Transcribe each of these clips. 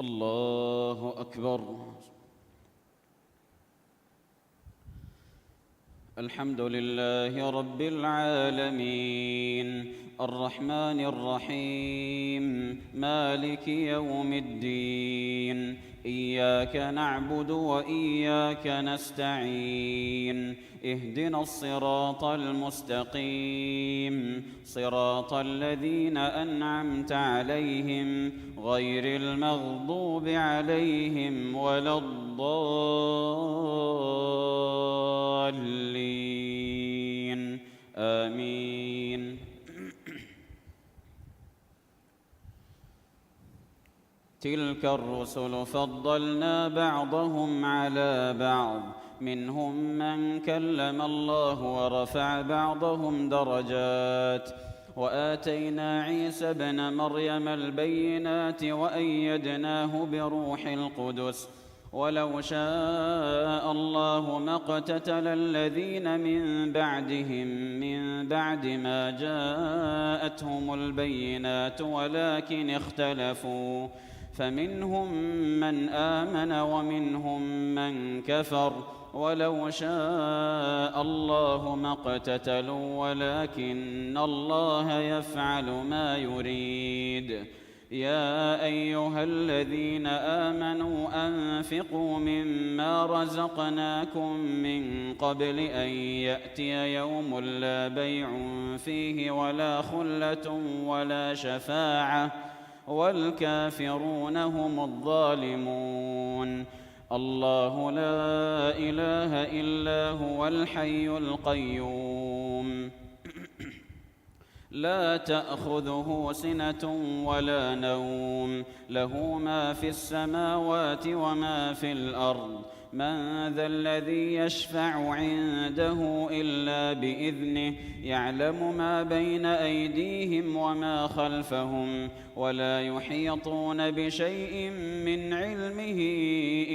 الله أكبر. الحمد لله رب العالمين الرحمن الرحيم مالك يوم الدين إياك نعبد وإياك نستعين اهدنا الصراط المستقيم صراط الذين أنعمت عليهم غير المغضوب عليهم ولا الضالين آمين. تلك الرسل فضلنا بعضهم على بعض منهم من كلم الله ورفع بعضهم درجات وآتينا عيسى ابن مريم البينات وأيدناه بروح القدس ولو شاء الله ما اقتتل الذين من بعدهم من بعد ما جاءتهم البينات ولكن اختلفوا فمنهم من آمن ومنهم من كفر ولو شاء الله ما اقتتلوا ولكن الله يفعل ما يريد. يا أيها الذين آمنوا أنفقوا مما رزقناكم من قبل أن يأتي يوم لا بيع فيه ولا خلة ولا شفاعة والكافرون هم الظالمون. الله لا إله إلا هو الحي القيوم لا تأخذه سنة ولا نوم له ما في السماوات وما في الأرض من ذا الذي يشفع عنده إلا بإذنه يعلم ما بين أيديهم وما خلفهم ولا يحيطون بشيء من علمه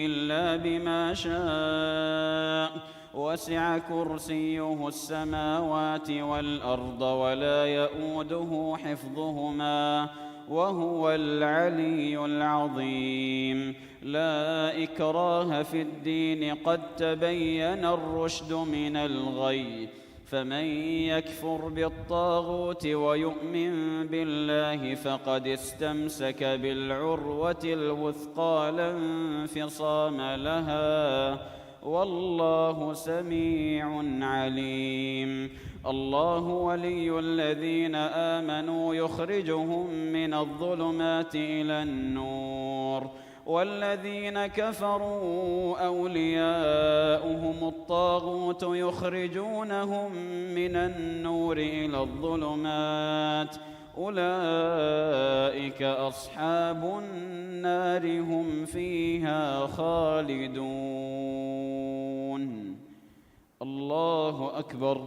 إلا بما شاء وسع كرسيه السماوات والأرض ولا يؤوده حفظهما وهو العلي العظيم. لا إكراه في الدين قد تبين الرشد من الغي فمن يكفر بالطاغوت ويؤمن بالله فقد استمسك بالعروة الوثقى لا انفصام لها والله سميع عليم. الله ولي الذين آمنوا يخرجهم من الظلمات إلى النور والذين كفروا أولياؤهم الطاغوت يخرجونهم من النور إلى الظلمات أولئك أصحاب النار هم فيها خالدون. الله أكبر.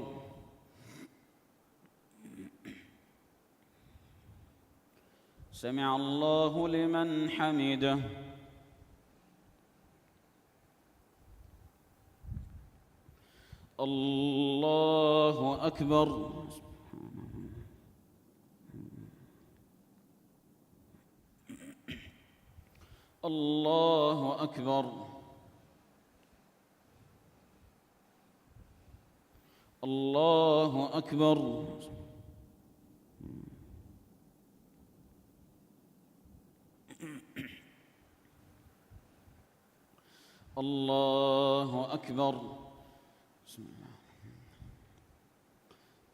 سمع الله لمن حمده. الله أكبر. الله أكبر. الله أكبر. الله أكبر. بسم الله.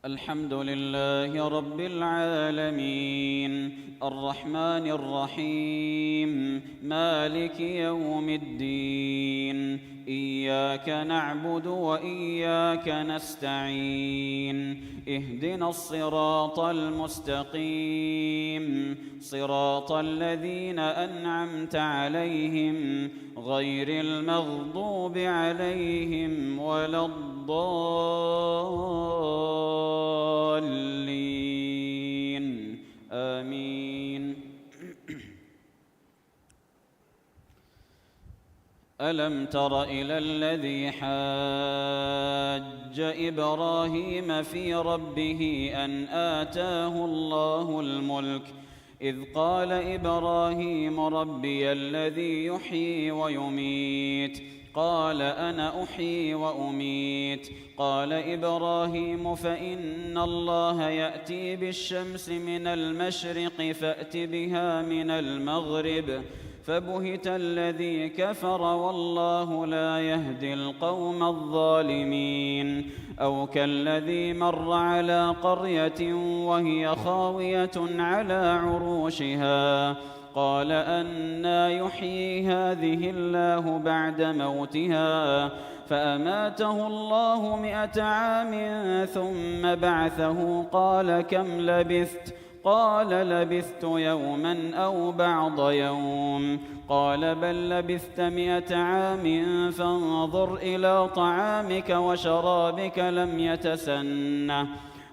الحمد لله رب العالمين الرحمن الرحيم مالك يوم الدين إياك نعبد وإياك نستعين اهدنا الصراط المستقيم صراط الذين أنعمت عليهم غير المغضوب عليهم ولا الضالين آمين. ألم تر إلى الذي حاج إبراهيم في ربه أن آتاه الله الملك إذ قال إبراهيم ربي الذي يحيي ويميت قال أنا أحيي وأميت قال إبراهيم فإن الله يأتي بالشمس من المشرق فأت بها من المغرب فبهت الذي كفر والله لا يهدي القوم الظالمين أو كالذي مر على قرية وهي خاوية على عروشها قال أنى يحيي هذه الله بعد موتها فأماته الله 100 عام ثم بعثه قال كم لبثت قال لبثت يوما أو بعض يوم قال بل لبثت 100 عام فانظر إلى طعامك وشرابك لم يتسنه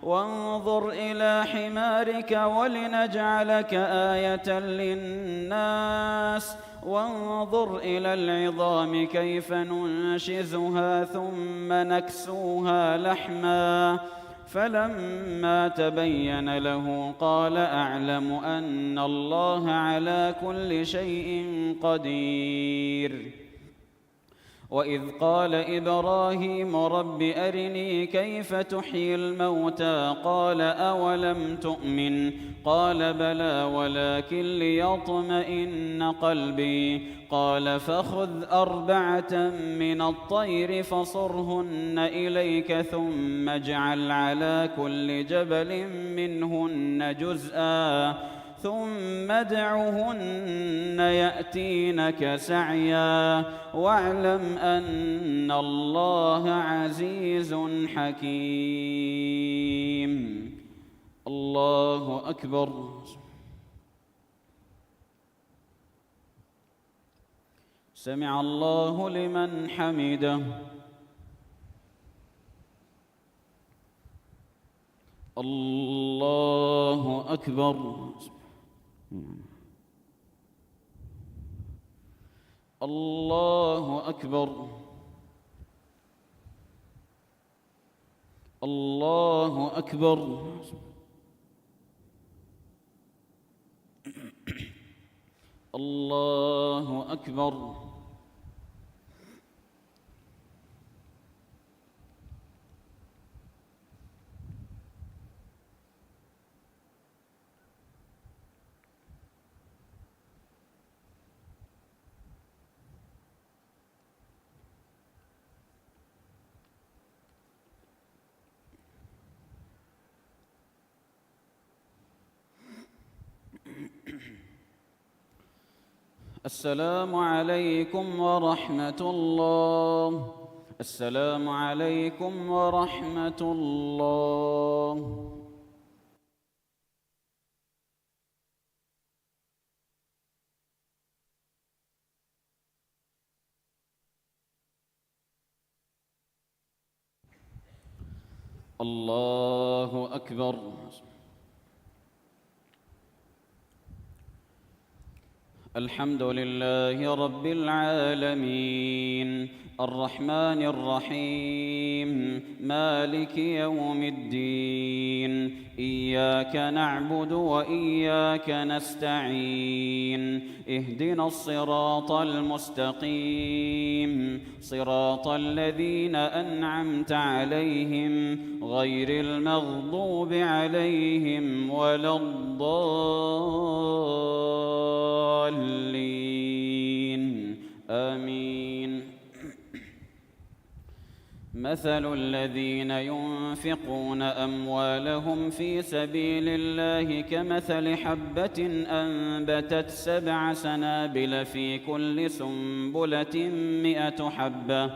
وانظر إلى حمارك ولنجعلك آية للناس وانظر إلى العظام كيف ننشزها ثم نكسوها لحما فلما تبين له قال أعلم أن الله على كل شيء قدير وإذ قال إبراهيم رب أرني كيف تحيي الموتى قال أولم تؤمن قال بلى ولكن ليطمئن قلبي قال فخذ 4 من الطير فصرهن إليك ثم اجعل على كل جبل منهن جزءا ثم ادعهن يأتينك سعيا واعلم أن الله عزيز حكيم. الله أكبر. سمع الله لمن حمده. الله أكبر. الله أكبر. الله أكبر. الله أكبر. السلام عليكم ورحمة الله. السلام عليكم ورحمة الله. الله أكبر. الحمد لله رب العالمين الرحمن الرحيم مالك يوم الدين إياك نعبد وإياك نستعين اهدنا الصراط المستقيم صراط الذين أنعمت عليهم غير المغضوب عليهم ولا الضالين آمين. مثل الذين ينفقون أموالهم في سبيل الله كمثل حبة أنبتت 7 سنابل في كل سنبلة 100 حبة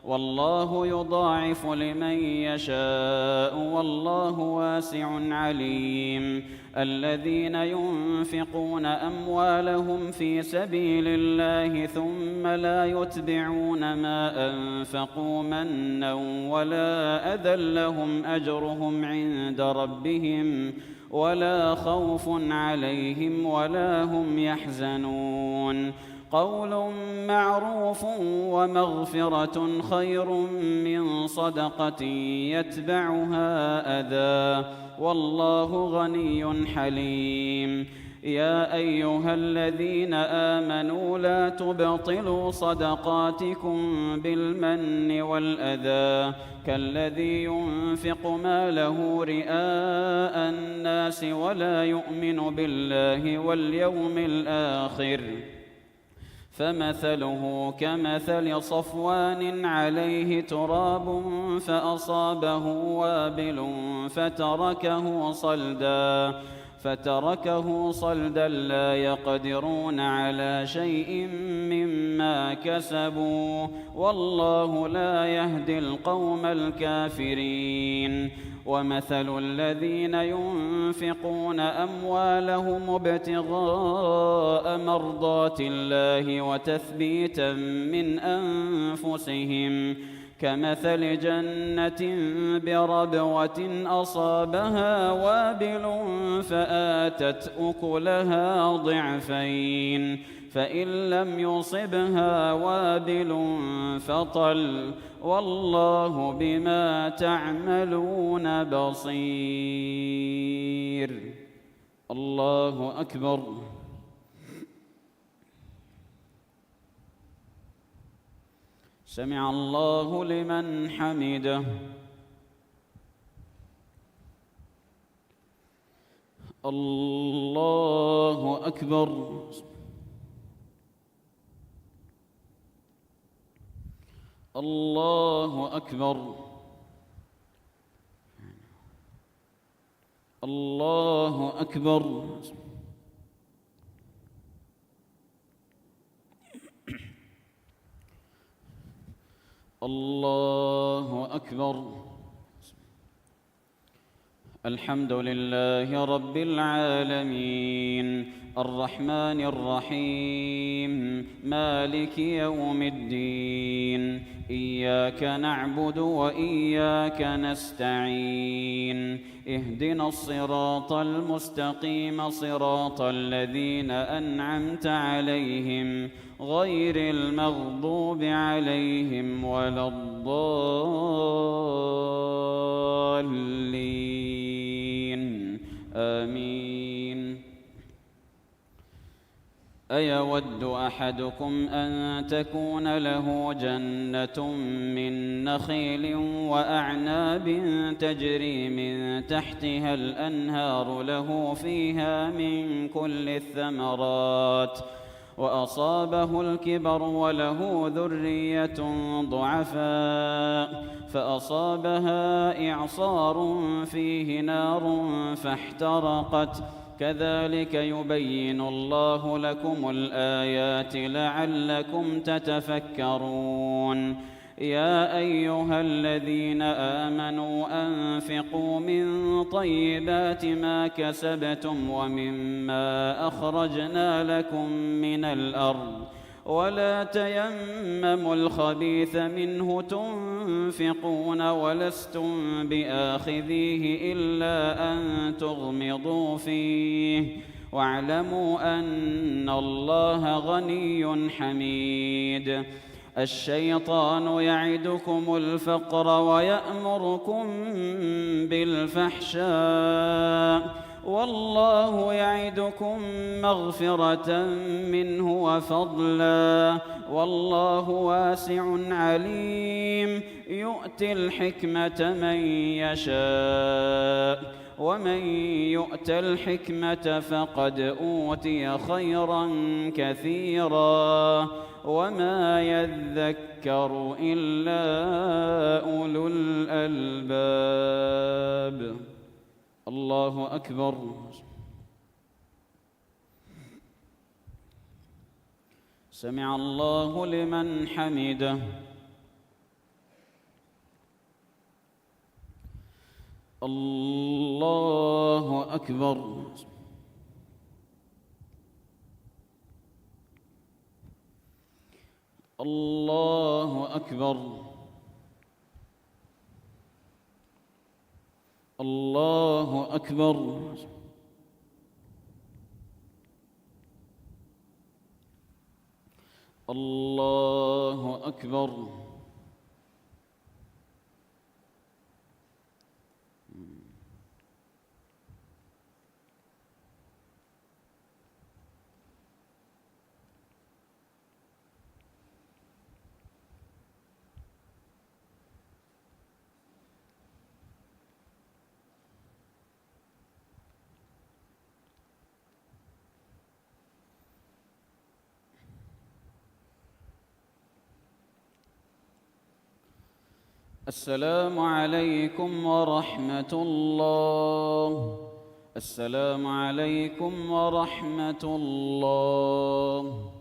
والله يضاعف لمن يشاء والله واسع عليم. الذين ينفقون أموالهم في سبيل الله ثم لا يتبعون ما أنفقوا منا ولا أذى لهم أجرهم عند ربهم ولا خوف عليهم ولا هم يحزنون. قول معروف ومغفرة خير من صدقة يتبعها أذى والله غني حليم. يا أيها الذين آمنوا لا تبطلوا صدقاتكم بالمن والأذى كالذي ينفق ماله رئاء الناس ولا يؤمن بالله واليوم الآخر فمثله كمثل صفوان عليه تراب فأصابه وابل فتركه صلدا لا يقدرون على شيء مما كسبوا والله لا يهدي القوم الكافرين ومثل الذين ينفقون أموالهم ابتغاء مرضات الله وتثبيتا من أنفسهم كمثل جنة بربوة أصابها وابل فآتت أكلها ضعفين فإن لم يصبها وابل فطل والله بما تعملون بصير. الله أكبر. سمع الله لمن حمده. الله أكبر. الله أكبر. الله أكبر. الله أكبر. الحمد لله رب العالمين الرحمن الرحيم مالك يوم الدين إياك نعبد وإياك نستعين اهدنا الصراط المستقيم صراط الذين أنعمت عليهم غير المغضوب عليهم ولا الضالين آمين. أيود أحدكم أن تكون له جنة من نخيل وأعناب تجري من تحتها الأنهار له فيها من كل الثمرات وأصابه الكبر وله ذرية ضعفاء فأصابها إعصار فيه نار فاحترقت كذلك يبين الله لكم الآيات لعلكم تتفكرون. يا أيها الذين آمنوا أنفقوا من طيبات ما كسبتم ومما أخرجنا لكم من الأرض ولا تيمموا الخبيث منه تنفقون ولستم بآخذيه إلا أن تغمضوا فيه واعلموا أن الله غني حميد. الشيطان يعدكم الفقر ويأمركم بالفحشاء والله يعدكم مغفرة منه وفضلا والله واسع عليم يؤتي الحكمة من يشاء ومن يؤت الحكمة فقد أوتي خيرا كثيرا وما يذكر إلا أولو الألباب. الله أكبر. سمع الله لمن حمده. الله أكبر. الله أكبر. الله أكبر. الله أكبر. السلام عليكم ورحمة الله. السلام عليكم ورحمة الله.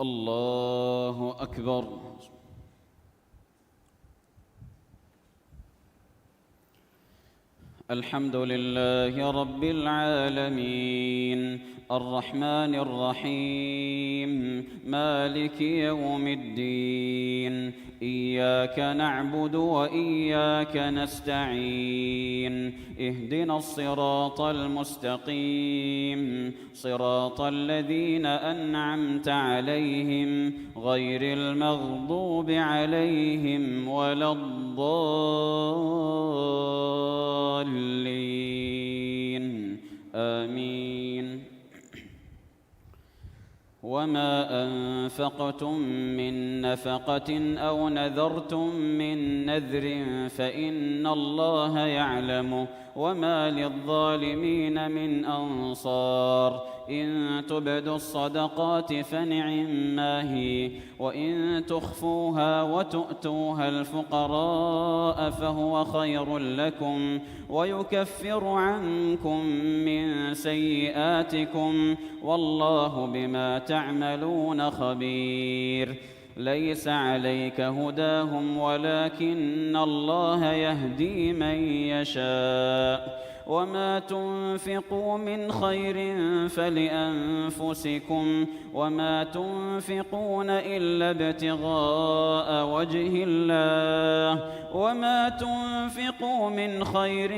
الله أكبر. الحمد لله رب العالمين الرحمن الرحيم مالك يوم الدين إياك نعبد وإياك نستعين اهدنا الصراط المستقيم صراط الذين أنعمت عليهم غير المغضوب عليهم ولا الضالين آمين. وما أنفقتم من نفقة أو نذرتم من نذر فإن الله يعلمه وما للظالمين من أنصار إن تبدوا الصدقات فنعما هي وإن تخفوها وتؤتوها الفقراء فهو خير لكم ويكفر عنكم من سيئاتكم والله بما تعملون خبير. ليس عليك هداهم ولكن الله يهدي من يشاء وما تنفقوا من خير فلأنفسكم وما تنفقون إلا ابتغاء وجه الله وما تنفقوا من خير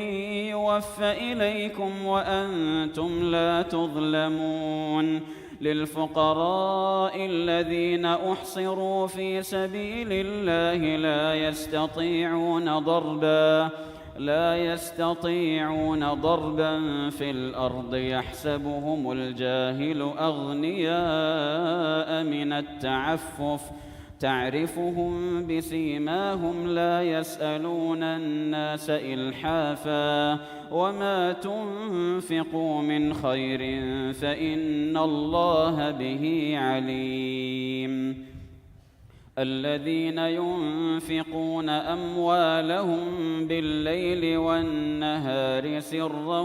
يوفى إليكم وأنتم لا تظلمون. للفقراء الذين أحصروا في سبيل الله لا يستطيعون ضربا في الأرض يحسبهم الجاهل أغنياء من التعفف تعرفهم بسيماهم لا يسألون الناس إلحافا وما تنفقوا من خير فإن الله به عليم. الذين ينفقون أموالهم بالليل والنهار سرا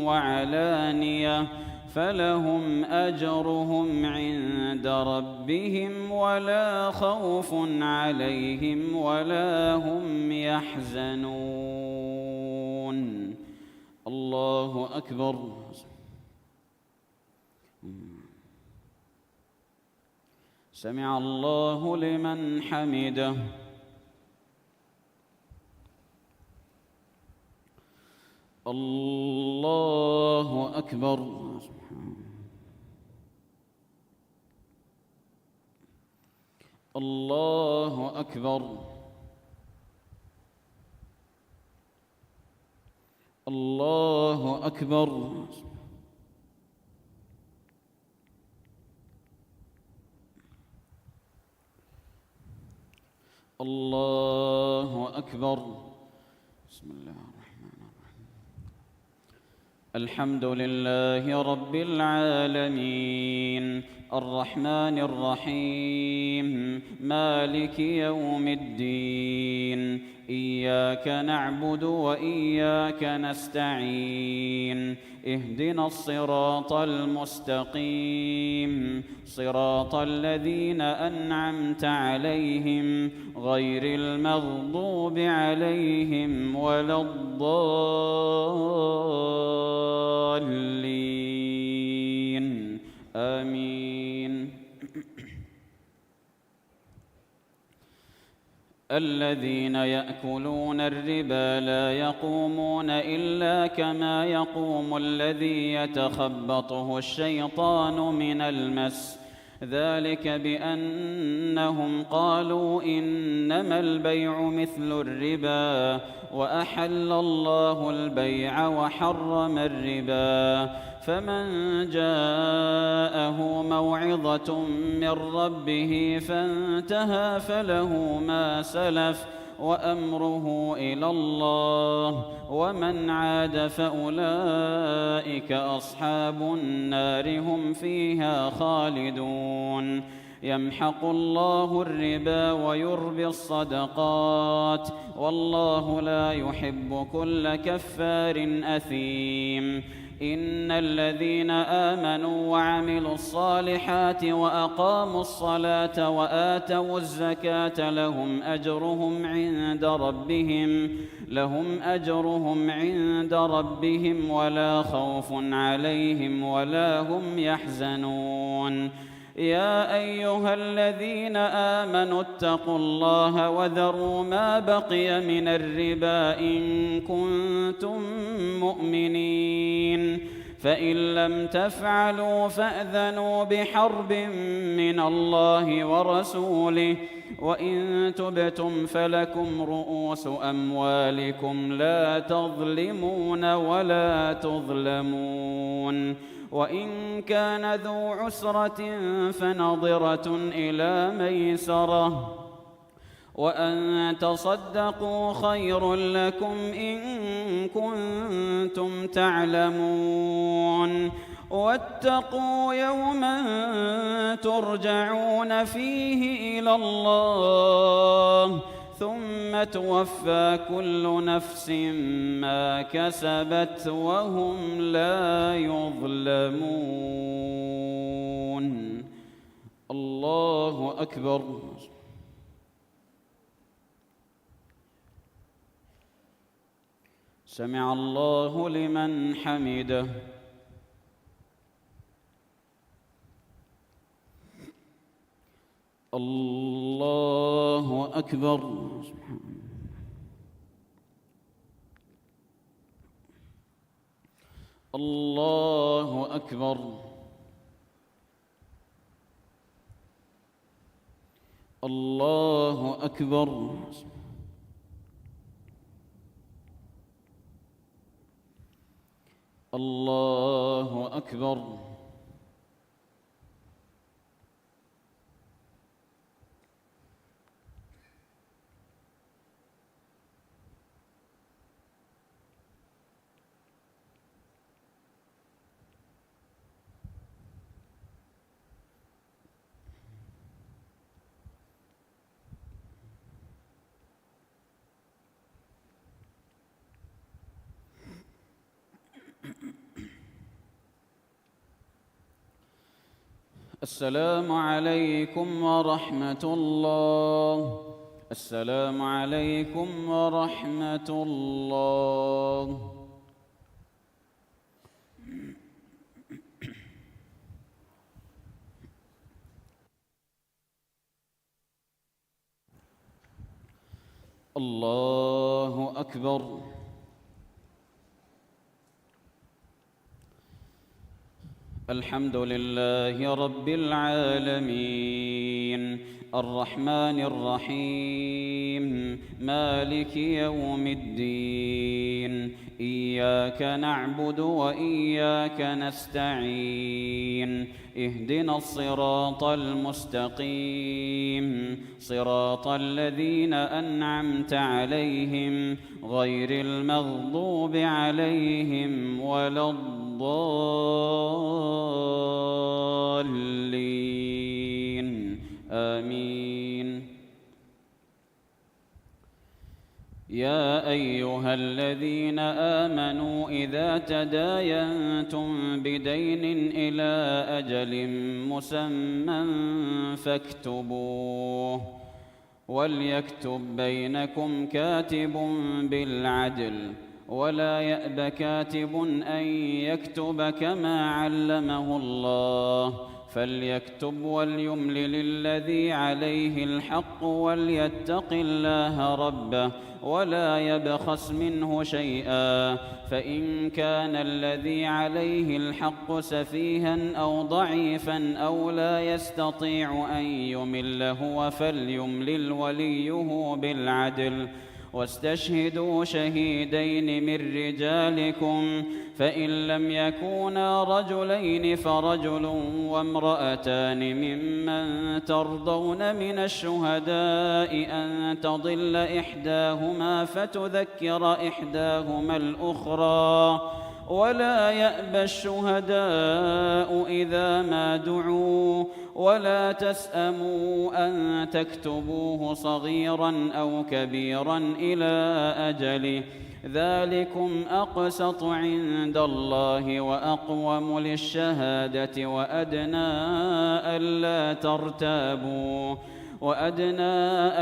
وعلانية فلهم أجرهم عند ربهم ولا خوف عليهم ولا هم يحزنون. الله أكبر. سمع الله لمن حمده. الله أكبر. الله أكبر. الله أكبر. الله أكبر. بسم الله الرحمن الرحيم. الحمد لله رب العالمين الرحمن الرحيم مالك يوم الدين إياك نعبد وإياك نستعين اهدنا الصراط المستقيم صراط الذين أنعمت عليهم غير المغضوب عليهم ولا الضالين آمين. الذين يأكلون الربا لا يقومون إلا كما يقوم الذي يتخبطه الشيطان من المس، ذلك بأنهم قالوا إنما البيع مثل الربا وأحل الله البيع وحرم الربا، فمن جاءه موعظة من ربه فانتهى فله ما سلف وأمره إلى الله، ومن عاد فأولئك أصحاب النار هم فيها خالدون. يمحق الله الربا ويربي الصدقات، والله لا يحب كل كفار أثيم. إن الذين آمنوا وعملوا الصالحات وأقاموا الصلاة وآتوا الزكاة لهم أجرهم عند ربهم ولا خوف عليهم ولا هم يحزنون. يا أيها الذين آمنوا اتقوا الله وذروا ما بقي من الربا إن كنتم مؤمنين، فإن لم تفعلوا فأذنوا بحرب من الله ورسوله، وإن تبتم فلكم رؤوس أموالكم لا تظلمون ولا تظلمون. وإن كان ذو عسرة فنظرة إلى ميسرة، وأن تصدقوا خير لكم إن كنتم تعلمون. واتقوا يوما ترجعون فيه إلى الله ثم توفى كل نفس ما كسبت وهم لا يظلمون. الله أكبر. سمع الله لمن حمده. الله أكبر. الله أكبر. الله أكبر. الله أكبر. السلام عليكم ورحمة الله. السلام عليكم ورحمة الله. الله أكبر. الحمد لله رب العالمين، الرحمن الرحيم، مالك يوم الدين، إياك نعبد وإياك نستعين، اهدنا الصراط المستقيم، صراط الذين أنعمت عليهم غير المغضوب عليهم ولا الضالين، آمين. يا أيها الذين آمنوا إذا تداينتم بدين إلى أجل مسمى فاكتبوه، وليكتب بينكم كاتب بالعدل، ولا يأب كاتب أن يكتب كما علمه الله، فليكتب وليملل الذي عليه الحق وليتق الله ربه ولا يبخس منه شيئا، فإن كان الذي عليه الحق سفيها أو ضعيفا أو لا يستطيع أن يمل هو فليملل وليه بالعدل، واستشهدوا شهيدين من رجالكم، فإن لم يكونا رجلين فرجل وامرأتان ممن ترضون من الشهداء أن تضل إحداهما فتذكر إحداهما الأخرى، ولا يأبى الشهداء إذا ما دعوا، ولا تسأموا أن تكتبوه صغيرا أو كبيرا إلى أجله، ذلكم أقسط عند الله وأقوم للشهادة وأدنى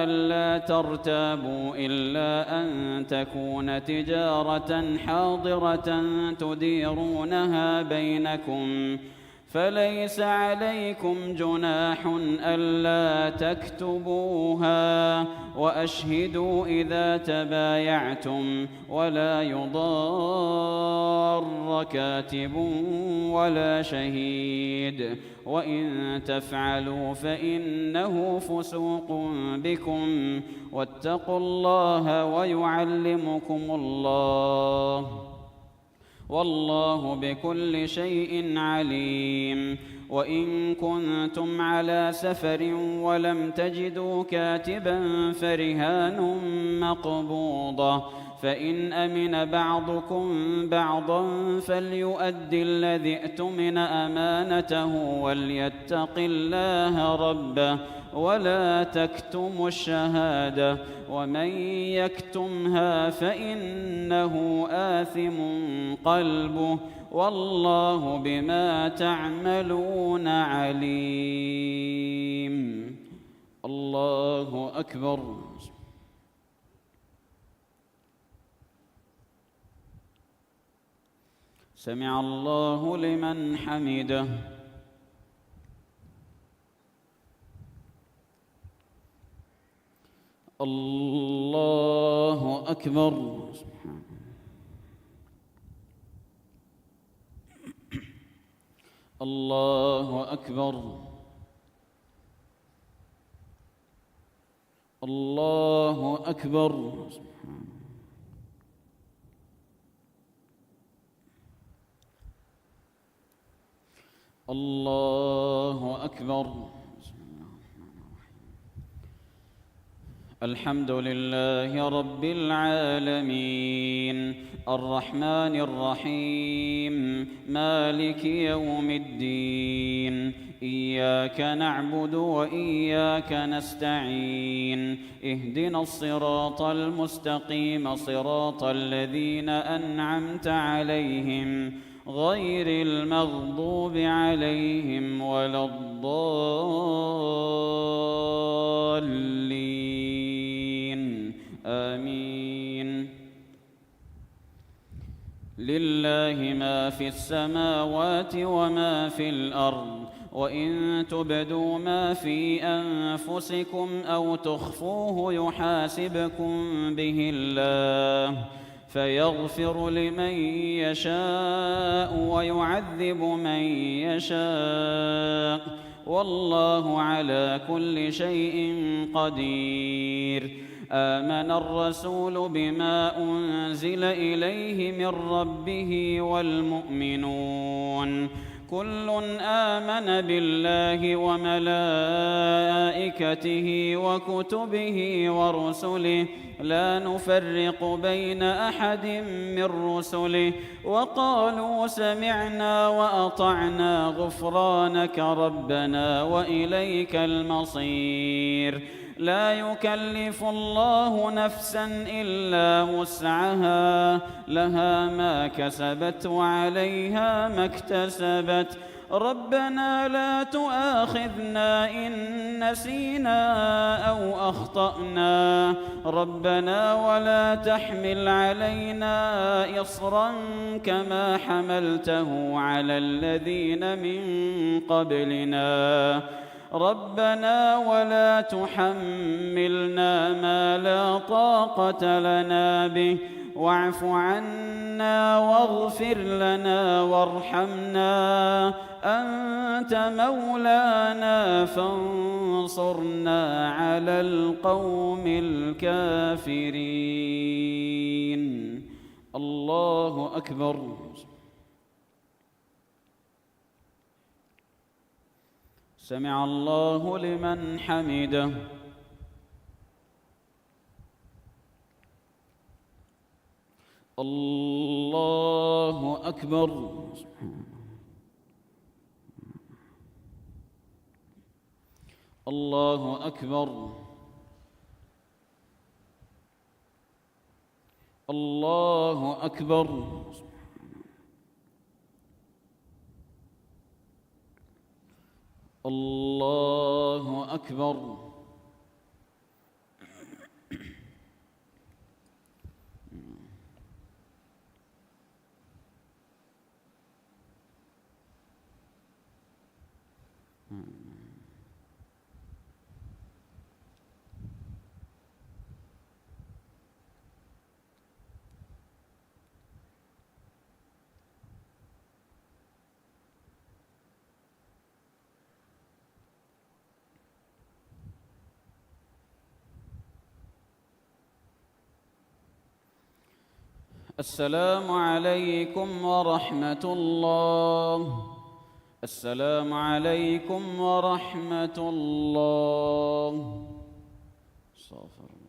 ألا ترتابوا إلا أن تكون تجارة حاضرة تديرونها بينكم، فليس عليكم جناح ألا تكتبوها، وأشهدوا إذا تبايعتم، ولا يضار كاتب ولا شهيد، وإن تفعلوا فإنه فسوق بكم، واتقوا الله ويعلمكم الله، والله بكل شيء عليم. وإن كنتم على سفر ولم تجدوا كاتبا فرهان مقبوضة، فإن أمن بعضكم بعضا فليؤدي الذي اؤتمن أمانته وليتق الله ربه ولا تكتموا الشهادة، ومن يكتمها فإنه آثم قلبه، والله بما تعملون عليم. الله أكبر. سمع الله لمن حمده. الله أكبر. الله أكبر. الله أكبر. الله أكبر. الحمد لله رب العالمين، الرحمن الرحيم، مالك يوم الدين، إياك نعبد وإياك نستعين، اهدنا الصراط المستقيم، صراط الذين أنعمت عليهم غير المغضوب عليهم ولا الضالين، آمين. لله ما في السماوات وما في الأرض، وإن تبدوا ما في أنفسكم أو تخفوه يحاسبكم به الله، فيغفر لمن يشاء ويعذب من يشاء، والله على كل شيء قدير. آمن الرسول بما أنزل إليه من ربه والمؤمنون كل آمن بالله وملائكته وكتبه ورسله لا نفرق بين أحد من رسله، وقالوا سمعنا وأطعنا غفرانك ربنا وإليك المصير. لا يكلف الله نفسا إلا وسعها، لها ما كسبت وعليها ما اكتسبت، ربنا لا تؤاخذنا إن نسينا أو أخطأنا ربنا ولا تحمل علينا إصرا كما حملته على الذين من قبلنا ربنا ولا تحملنا ما لا طاقة لنا به واعف عنا واغفر لنا وارحمنا أنت مولانا فانصرنا على القوم الكافرين. الله أكبر. سمع الله لمن حمده. الله أكبر. الله أكبر. الله أكبر. الله أكبر. السلام عليكم ورحمة الله. السلام عليكم ورحمة الله. استغفر الله.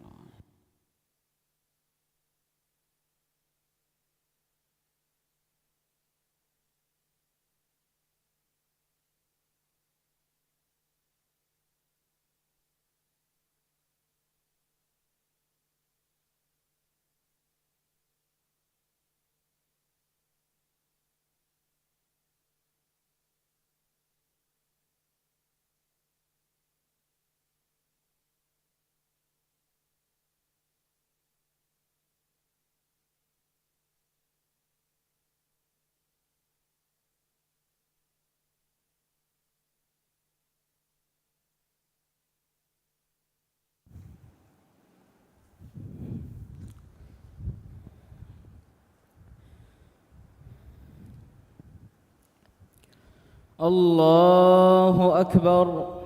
الله أكبر.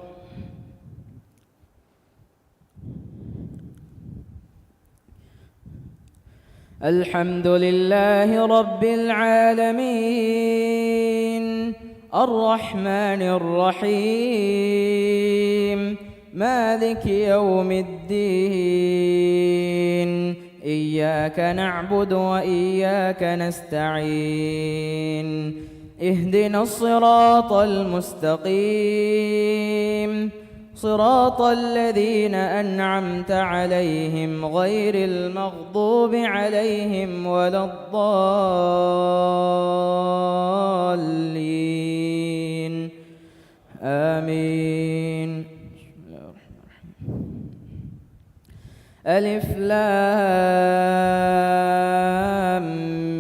الحمد لله رب العالمين الرحمن الرحيم مالك يوم الدين إياك نعبد وإياك نستعين اهدنا الصراط المستقيم صراط الذين أنعمت عليهم غير المغضوب عليهم ولا الضالين آمين. ألف لام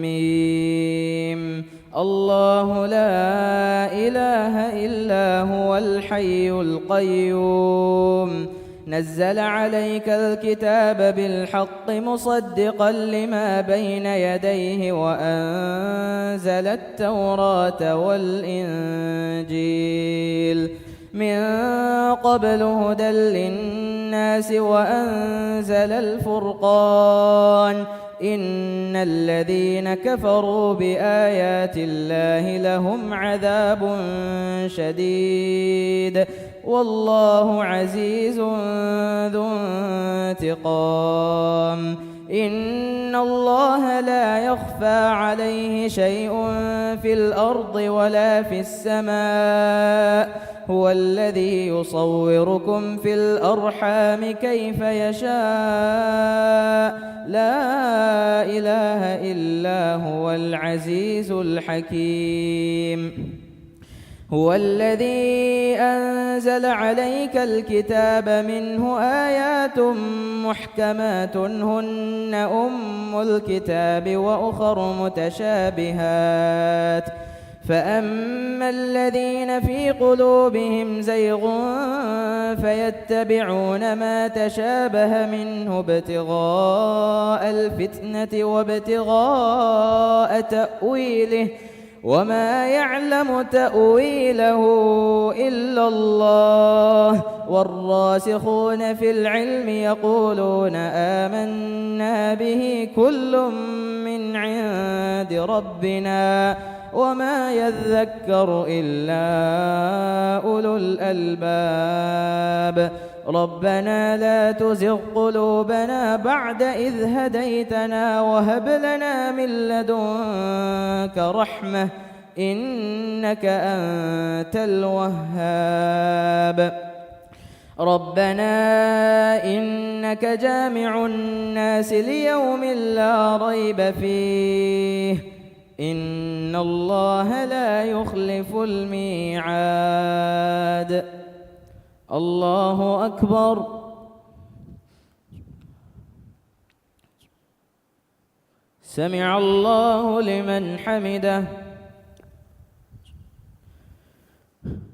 ميم الله لا إله إلا هو الحي القيوم نزل عليك الكتاب بالحق مصدقا لما بين يديه وأنزل التوراة والإنجيل من قبل هدى للناس وأنزل الفرقان إن الذين كفروا بآيات الله لهم عذاب شديد والله عزيز ذو انتقام إن الله لا يخفى عليه شيء في الأرض ولا في السماء هو الذي يصوركم في الأرحام كيف يشاء لا إله إلا هو العزيز الحكيم هو الذي أنزل عليك الكتاب منه آيات محكمات هن أم الكتاب وأخر متشابهات فأما الذين في قلوبهم زيغ فيتبعون ما تشابه منه ابتغاء الفتنة وابتغاء تأويله وما يعلم تأويله إلا الله والراسخون في العلم يقولون آمنا به كل من عند ربنا وما يذكر إلا أولو الألباب ربنا لا تزغ قلوبنا بعد إذ هديتنا وهب لنا من لدنك رحمة إنك أنت الوهاب ربنا إنك جامع الناس ليوم لا ريب فيه إن الله لا يخلف الميعاد الله أكبر سمع الله لمن حمده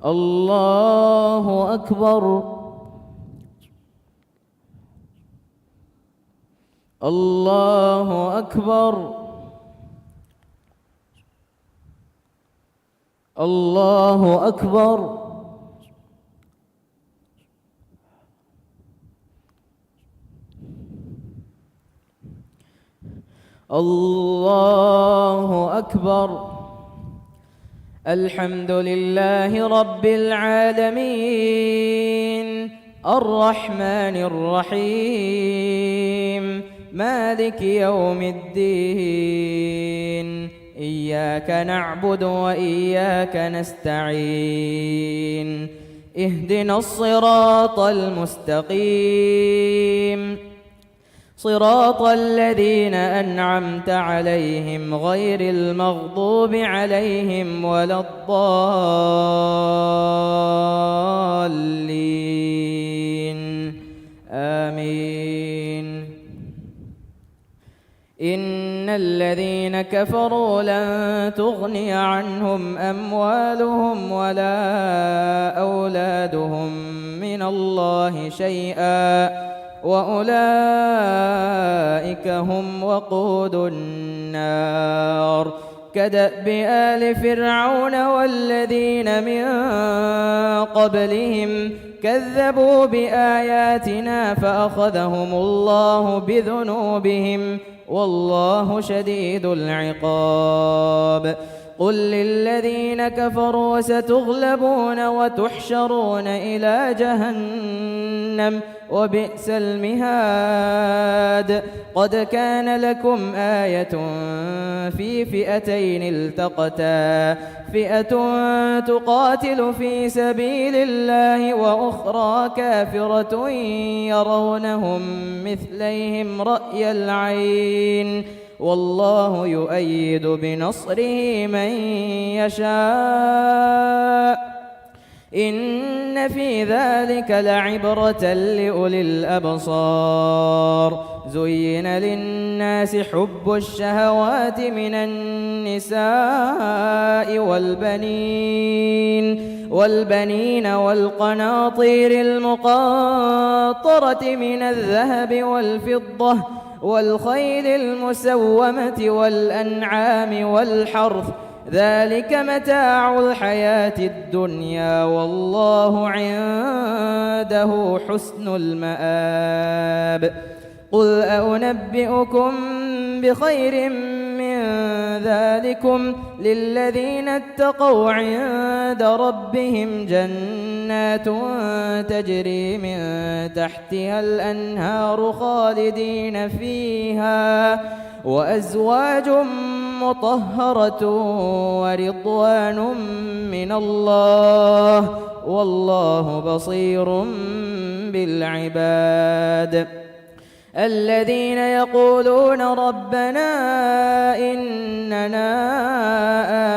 الله أكبر الله أكبر الله أكبر الله أكبر الحمد لله رب العالمين الرحمن الرحيم مالك يوم الدين إياك نعبد وإياك نستعين اهدنا الصراط المستقيم صراط الذين أنعمت عليهم غير المغضوب عليهم ولا الضالين آمين إن الذين كفروا لن تغني عنهم أموالهم ولا أولادهم من الله شيئا وأولئك هم وقود النار كدأب آل فرعون والذين من قبلهم كذبوا بآياتنا فأخذهم الله بذنوبهم والله شديد العقاب قل للذين كفروا ستغلبون وتحشرون إلى جهنم وبئس المهاد قد كان لكم آية في فئتين التقتا فئة تقاتل في سبيل الله وأخرى كافرة يرونهم مثليهم رأي العين والله يؤيد بنصره من يشاء إن في ذلك لعبرة لأولي الأبصار زين للناس حب الشهوات من النساء والبنين والقناطير المقنطرة من الذهب والفضة والخيل المسومة والأنعام والحرث ذلك متاع الحياة الدنيا والله عنده حسن المآب قل أنبئكم بخير من ذلكم للذين اتقوا عند ربهم جنات تجري من تحتها الأنهار خالدين فيها وأزواج مطهرة ورضوان من الله والله بصير بالعباد الذين يقولون ربنا إننا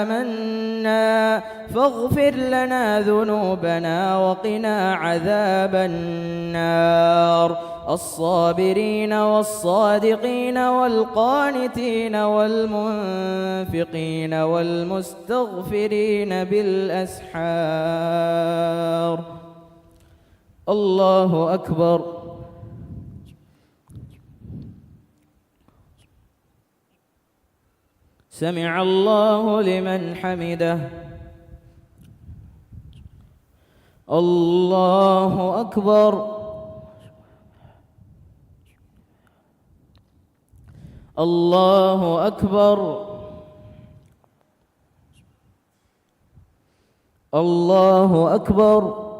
آمنا فاغفر لنا ذنوبنا وقنا عذاب النار. الصابرين والصادقين والقانتين والمنفقين والمستغفرين بالأسحار. الله أكبر. سمع الله لمن حمده. الله أكبر. الله أكبر. الله أكبر.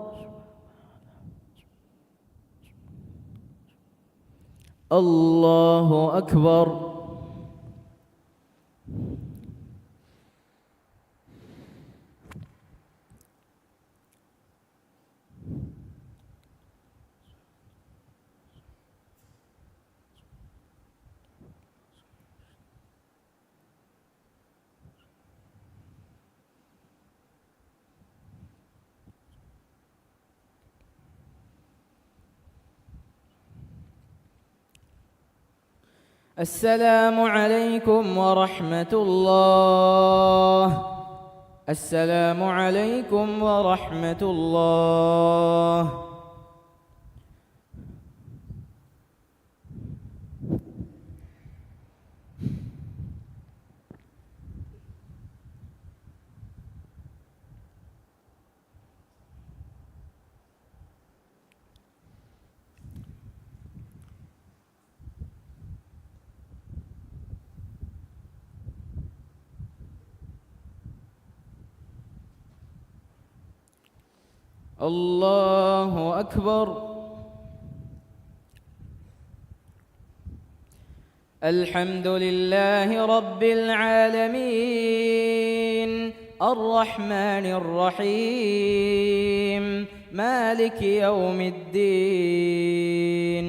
الله أكبر. السلام عليكم ورحمة الله. السلام عليكم ورحمة الله. الله أكبر. الحمد لله رب العالمين الرحمن الرحيم مالك يوم الدين.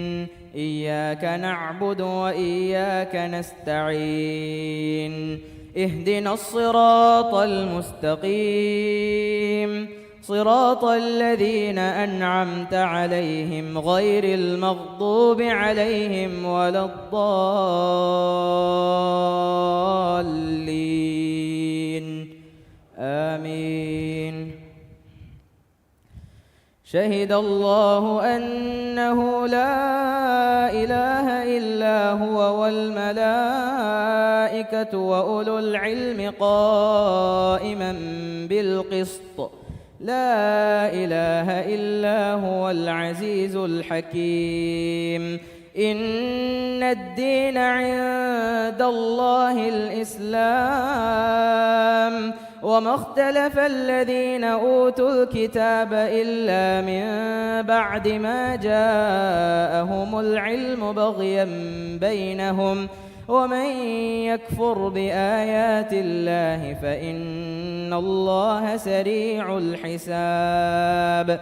إياك نعبد وإياك نستعين. اهدنا الصراط المستقيم صراط الذين أنعمت عليهم غير المغضوب عليهم ولا الضالين. آمين. شهد الله أنه لا إله إلا هو والملائكة وأولو العلم قائما بالقسط. لا إله إلا هو العزيز الحكيم. إن الدين عند الله الإسلام وما اختلف الذين أوتوا الكتاب إلا من بعد ما جاءهم العلم بغيا بينهم. ومن يكفر بآيات الله فإن الله سريع الحساب.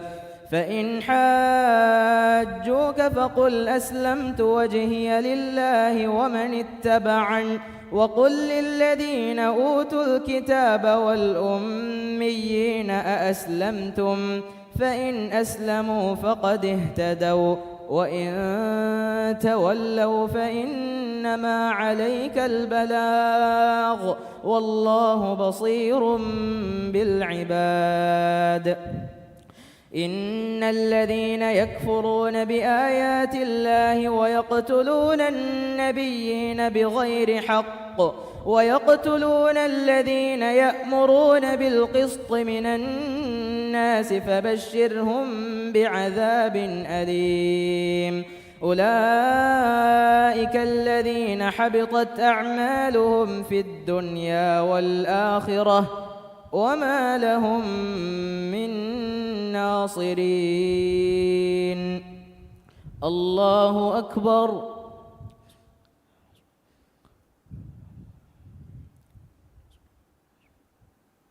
فإن حاجوك فقل أسلمت وجهي لله ومن اتبعني وقل للذين أوتوا الكتاب والأميين أأسلمتم فإن أسلموا فقد اهتدوا وإن تولوا فإنما عليك البلاغ والله بصير بالعباد. إن الذين يكفرون بآيات الله ويقتلون النبيين بغير حق ويقتلون الذين يأمرون بالقسط من الناس فبشرهم بعذاب أليم. أولئك الذين حبطت أعمالهم في الدنيا والآخرة وما لهم من ناصرين. الله أكبر.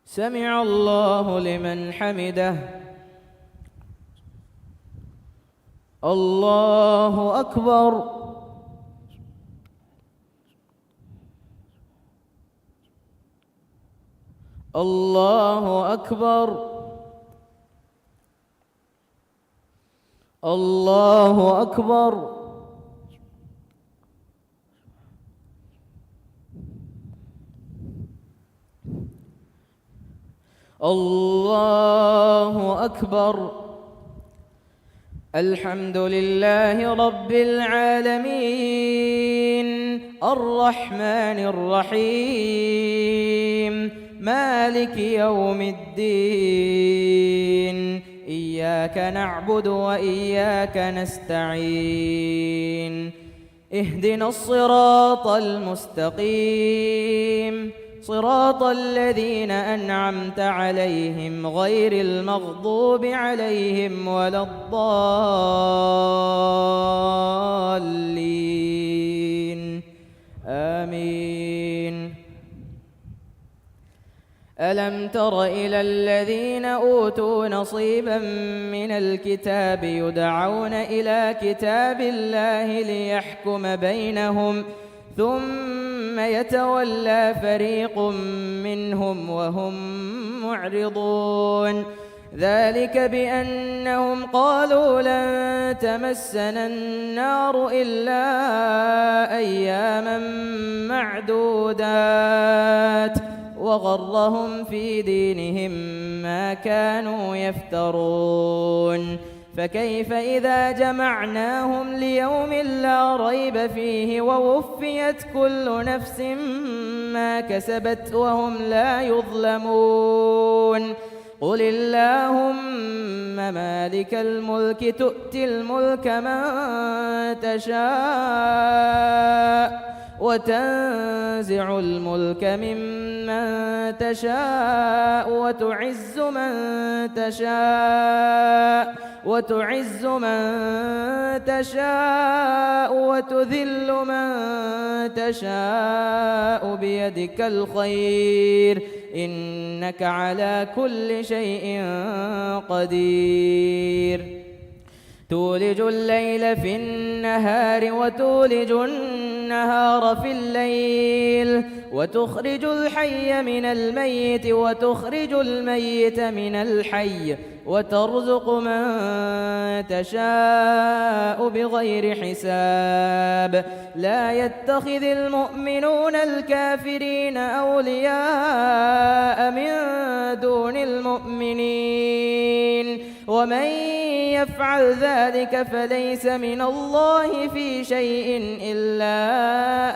سمع الله لمن حمده. الله أكبر. الله أكبر. الله أكبر. الله أكبر. الحمد لله رب العالمين الرحمن الرحيم مالك يوم الدين إياك نعبد وإياك نستعين اهدنا الصراط المستقيم صراط الذين أنعمت عليهم غير المغضوب عليهم ولا الضالين آمين. ألم تر إلى الذين أوتوا نصيبا من الكتاب يدعون إلى كتاب الله ليحكم بينهم ثم يتولى فريق منهم وهم معرضون ذلك بأنهم قالوا لن تمسنا النار إلا أياما معدودات وغرهم في دينهم ما كانوا يفترون فكيف إذا جمعناهم ليوم لا ريب فيه ووفيت كل نفس ما كسبت وهم لا يظلمون قل اللهم مالك الملك تؤتي الملك من تشاء وتنزع الملك ممن تشاء وتعز من تشاء وتذل من تشاء بيدك الخير إنك على كل شيء قدير تولج الليل في النهار وتولج النهار في الليل وتخرج الحي من الميت وتخرج الميت من الحي وترزق من تشاء بغير حساب لا يتخذ المؤمنون الكافرين أولياء من دون المؤمنين ومن يفعل ذلك فليس من الله في شيء إلا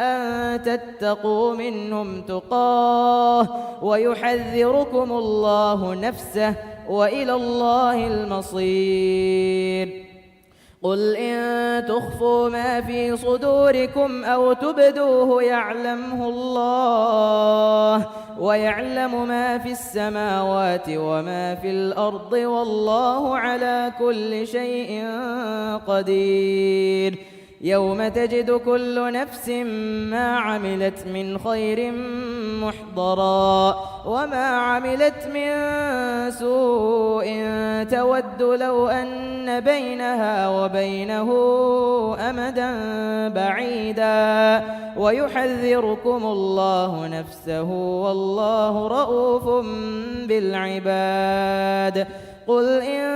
أن تتقوا منهم تقاه ويحذركم الله نفسه وإلى الله المصير قل إن تخفوا ما في صدوركم أو تبدوه يعلمه الله ويعلم ما في السماوات وما في الأرض والله على كل شيء قدير يوم تجد كل نفس ما عملت من خير محضرا وما عملت من سوء تود لو أن بينها وبينه أمدا بعيدا ويحذركم الله نفسه والله رؤوف بالعباد قل إن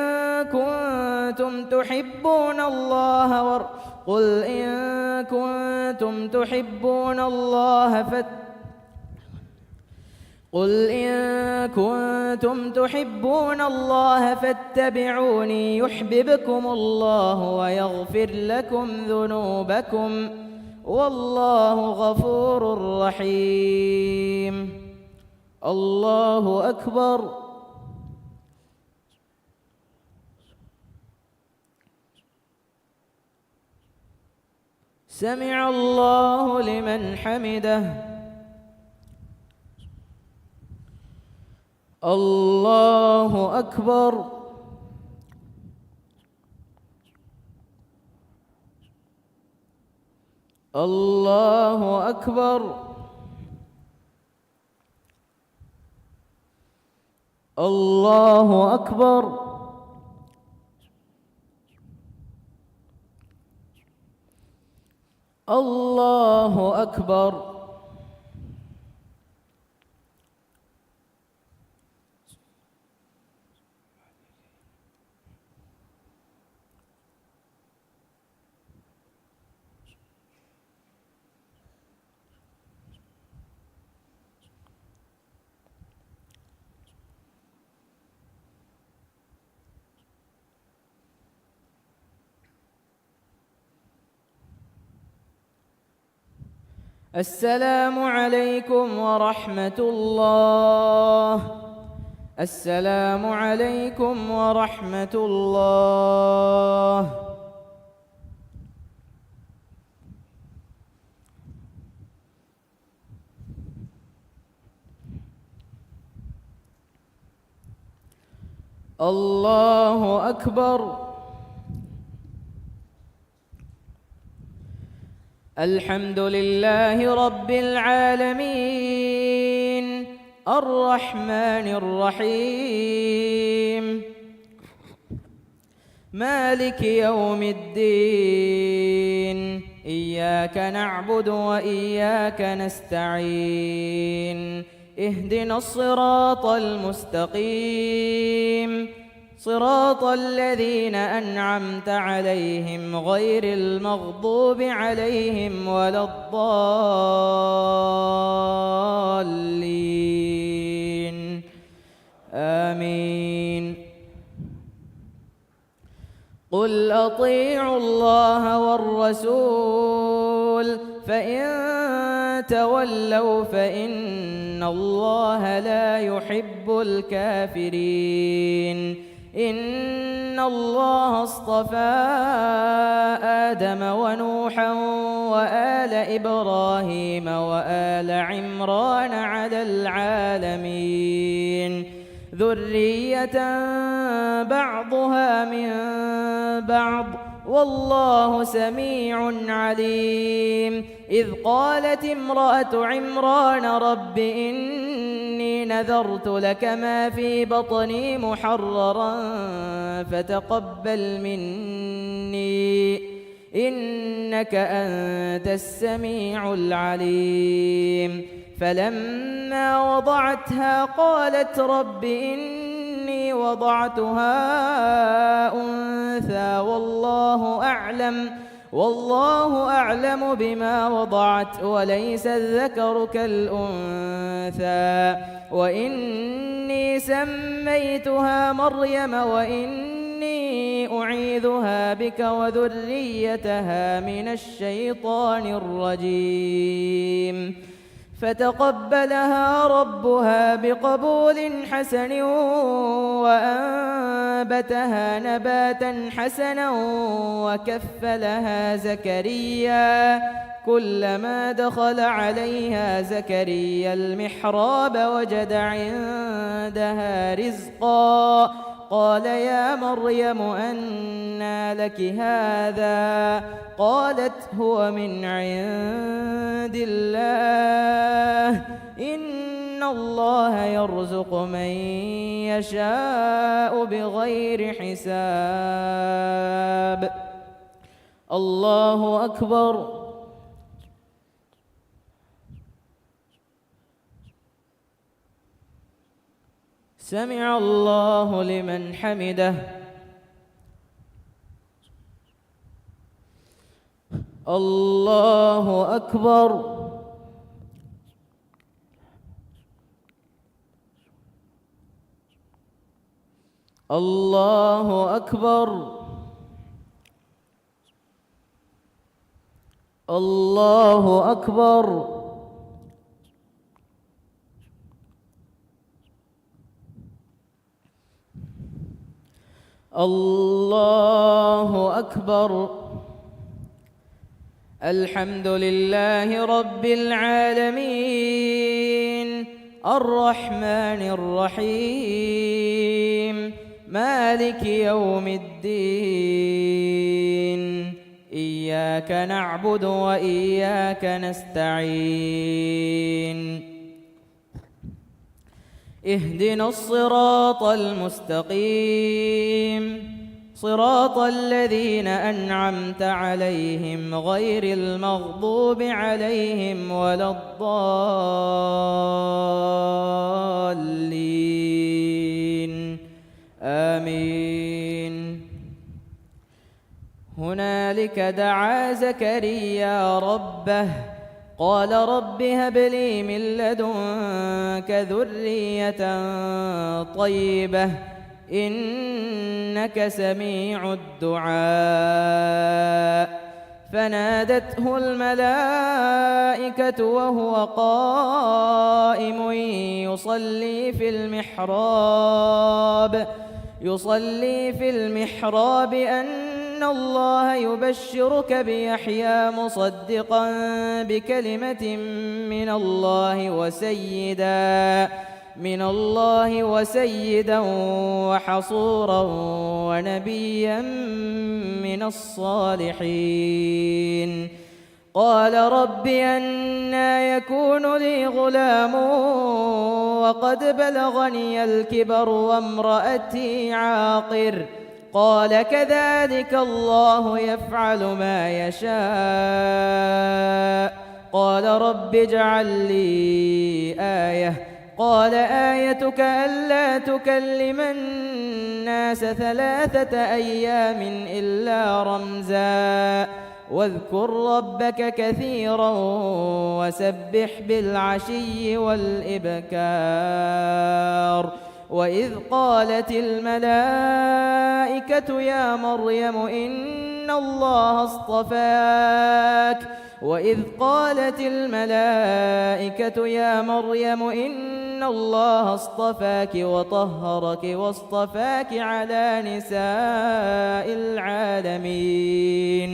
كنتم تحبون الله فاتبعوني يحببكم الله ويغفر لكم ذنوبكم والله غفور رحيم. الله أكبر. سمع الله لمن حمده. الله أكبر. الله أكبر. الله أكبر. الله أكبر. السلام عليكم ورحمة الله. السلام عليكم ورحمة الله. الله أكبر. الحمد لله رب العالمين الرحمن الرحيم مالك يوم الدين إياك نعبد وإياك نستعين اهدنا الصراط المستقيم صراط الذين أنعمت عليهم غير المغضوب عليهم ولا الضالين آمين. قل أطيعوا الله والرسول فإن تولوا فإن الله لا يحب الكافرين. إن الله اصطفى آدم ونوحا وآل إبراهيم وآل عمران على العالمين ذرية بعضها من بعض والله سميع عليم. إذ قالت امرأة عمران رب إني نذرت لك ما في بطني محررا فتقبل مني إنك أنت السميع العليم. فلما وضعتها قالت رب إني وضعتها أنثى والله أعلم بما وضعت وليس الذكر كالأنثى وإني سميتها مريم وإني أعيذها بك وذريتها من الشيطان الرجيم. فتقبلها ربها بقبول حسن وأنبتها نباتا حسنا وكفلها زكريا كلما دخل عليها زكريا المحراب وجد عندها رزقا قال يا مريم أنى لك هذا قالت هو من عند الله إن الله يرزق من يشاء بغير حساب. الله أكبر. سمع الله لمن حمده. الله أكبر. الله أكبر. الله أكبر. الله أكبر. الحمد لله رب العالمين الرحمن الرحيم مالك يوم الدين إياك نعبد وإياك نستعين اهدنا الصراط المستقيم صراط الذين أنعمت عليهم غير المغضوب عليهم ولا الضالين آمين. هنالك دعا زكريا ربه قال رب هب لي من لدنك ذرية طيبة إنك سميع الدعاء. فنادته الملائكة وهو قائم يصلي في المحراب أن الله يبشرك بيحيى مصدقا بكلمة من الله وسيدا وحصورا ونبيا من الصالحين. قال رب أنى يكون لي غلام وقد بلغني الكبر وامرأتي عاقر. قال كذلك الله يفعل ما يشاء. قال رب اجعل لي آية. قال آيتك ألا تكلم الناس 3 أيام إلا رمزا واذكر ربك كثيرا وسبح بالعشي والإبكار. وإذ قالت الملائكة يا مريم إن الله اصطفاك وطهرك واصطفاك على نساء العالمين.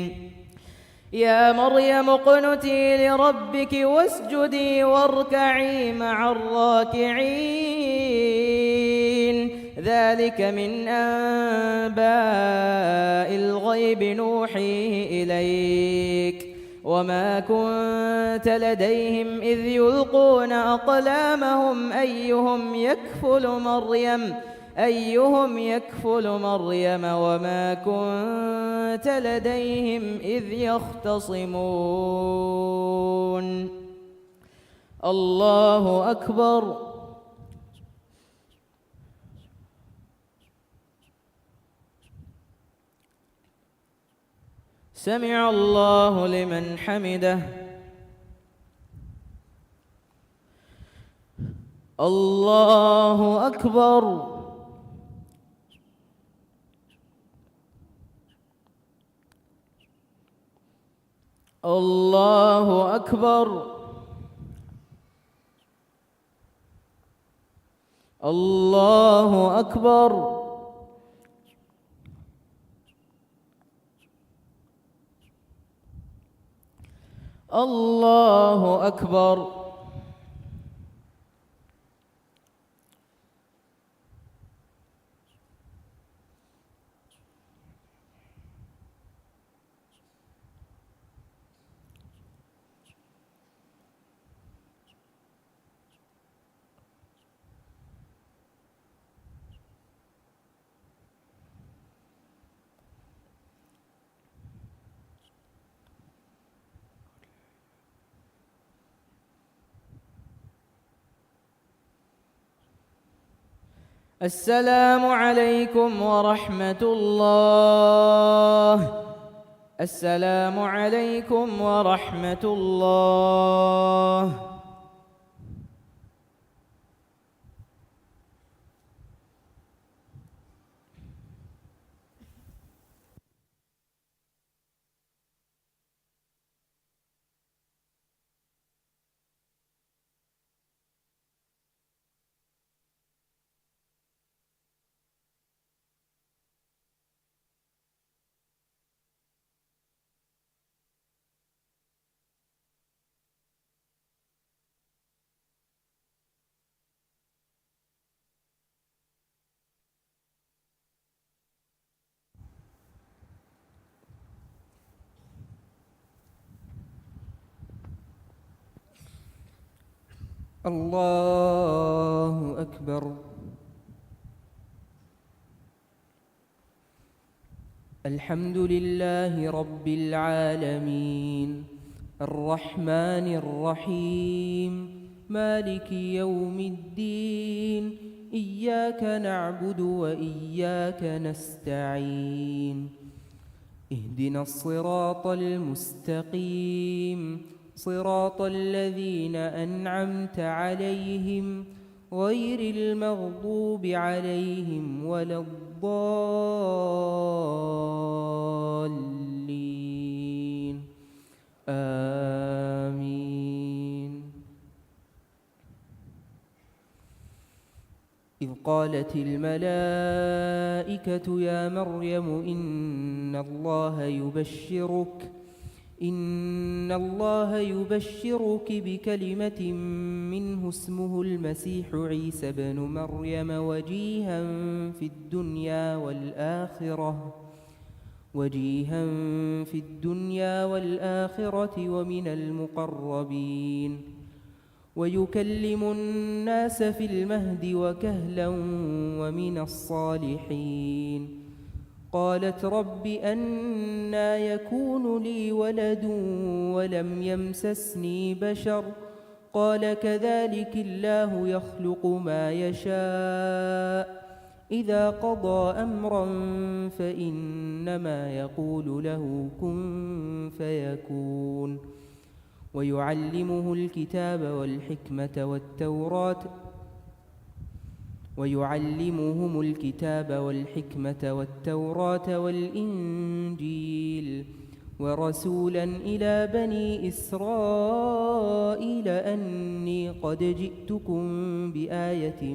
يا مريم اقنتي لربك واسجدي واركعي مع الراكعين. ذلك من أنباء الغيب نوحيه إليك وما كنت لديهم إذ يلقون أقلامهم أيهم يكفل مريم وما كنت لديهم إذ يختصمون. الله أكبر. سمع الله لمن حمده. الله أكبر. الله أكبر. الله أكبر. الله أكبر. السلام عليكم ورحمة الله. السلام عليكم ورحمة الله. الله أكبر. الحمد لله رب العالمين الرحمن الرحيم مالك يوم الدين إياك نعبد وإياك نستعين اهدنا الصراط المستقيم صراط الذين أنعمت عليهم غير المغضوب عليهم ولا الضالين. قالت الملائكة يا مريم إن الله يبشرك بكلمة منه اسمه المسيح عيسى بن مريم وجيها في الدنيا والآخرة ومن المقربين ويكلم الناس في المهد وكهلا ومن الصالحين. قالت رب أنى يكون لي ولد ولم يمسسني بشر قال كذلك الله يخلق ما يشاء إذا قضى أمرا فإنما يقول له كن فيكون. ويعلمهم الكتاب والتوراة والإنجيل ورسولا إلى بني إسرائيل أني قد جئتكم بآية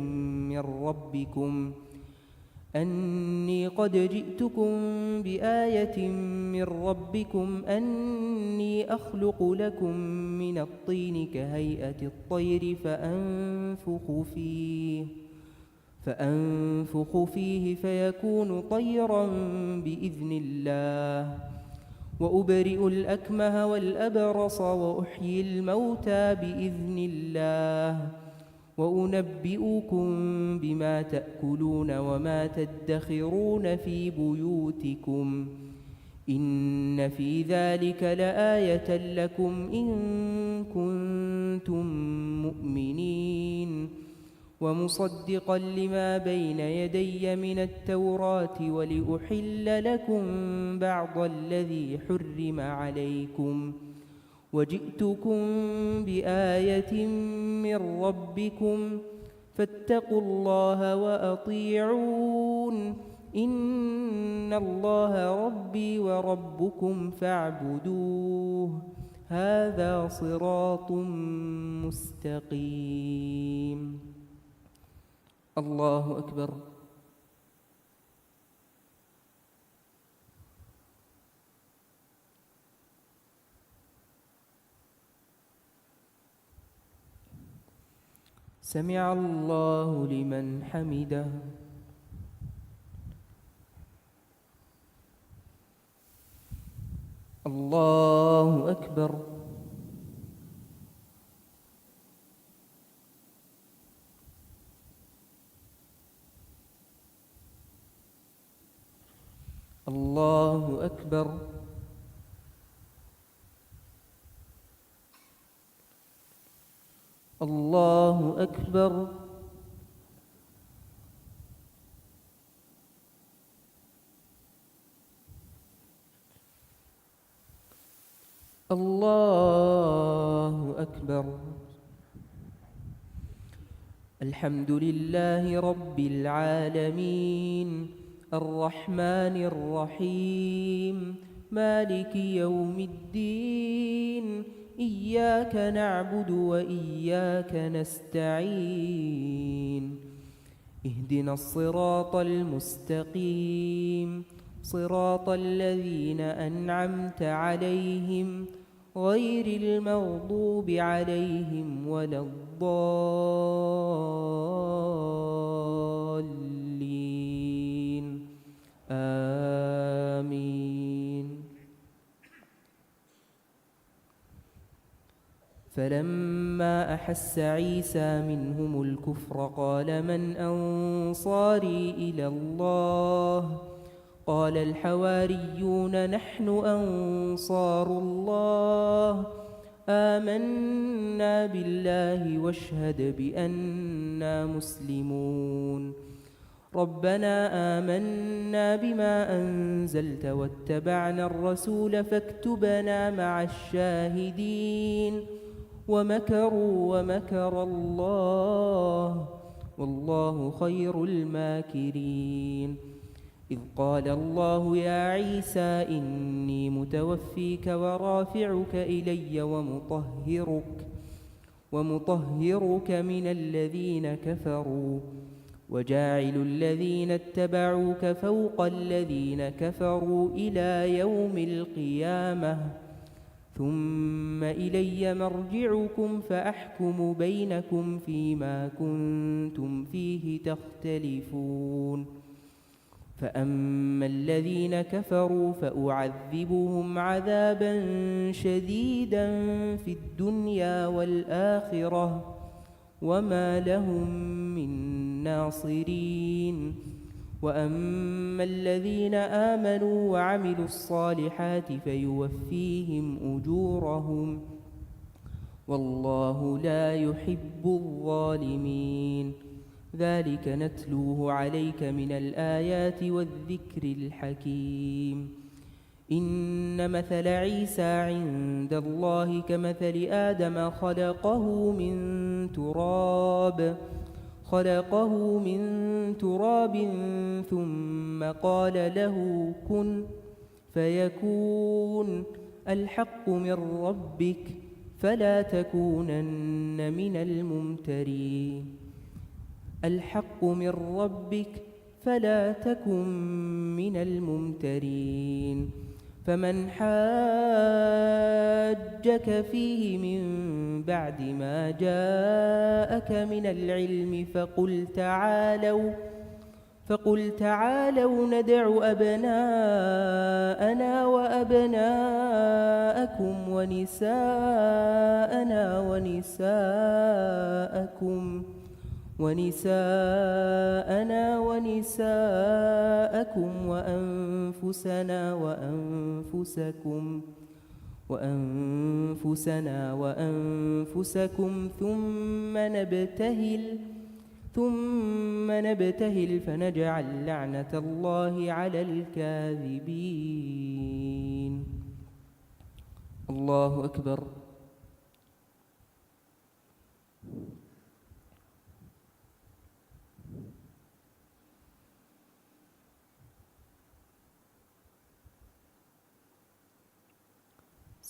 من ربكم أني أخلق لكم من الطين كهيئة الطير فأنفخ فيه فيكون طيرا بإذن الله وأبرئ الأكمه والأبرص وأحيي الموتى بإذن الله وأنبئكم بما تأكلون وما تدخرون في بيوتكم إن في ذلك لآية لكم إن كنتم مؤمنين. ومصدقا لما بين يدي من التوراة ولأحل لكم بعض الذي حرم عليكم وجئتكم بآية من ربكم فاتقوا الله وأطيعون إن الله ربي وربكم فاعبدوه هذا صراط مستقيم. الله أكبر. سمع الله لمن حمده. الله أكبر. الله أكبر. الله أكبر. الله أكبر. الحمد لله رب العالمين الرحمن الرحيم مالك يوم الدين إياك نعبد وإياك نستعين اهدنا الصراط المستقيم صراط الذين أنعمت عليهم غير المغضوب عليهم ولا الضالين آمين. فلما أحس عيسى منهم الكفر قال من أنصاري إلى الله قال الحواريون نحن أنصار الله آمنا بالله واشهد بأننا مسلمون. ربنا آمنا بما أنزلت واتبعنا الرسول فاكتبنا مع الشاهدين ومكروا ومكر الله والله خير الماكرين. إذ قال الله يا عيسى إني متوفيك ورافعك إلي ومطهرك من الذين كفروا وجاعل الذين اتبعوك فوق الذين كفروا إلى يوم القيامة ثم إلي مرجعكم فأحكم بينكم فيما كنتم فيه تختلفون فأما الذين كفروا فأعذبهم عذابا شديدا في الدنيا والآخرة وما لهم من ناصرين وأما الذين آمنوا وعملوا الصالحات فيوفيهم أجورهم والله لا يحب الظالمين ذلك نتلوه عليك من الآيات والذكر الحكيم إن مثل عيسى عند الله كمثل آدم خلقه من تراب ثم قال له كن فيكون الحق من ربك فلا تكونن من الممترين الحق من ربك فلا تكن من الممترين فمن حاجك فيه من بعد ما جاءك من العلم فقل تعالوا ندع أبناءنا وأبناءكم ونساءنا ونساءكم وأنفسنا وأنفسكم ثم نبتهل فنجعل لعنة الله على الكاذبين الله أكبر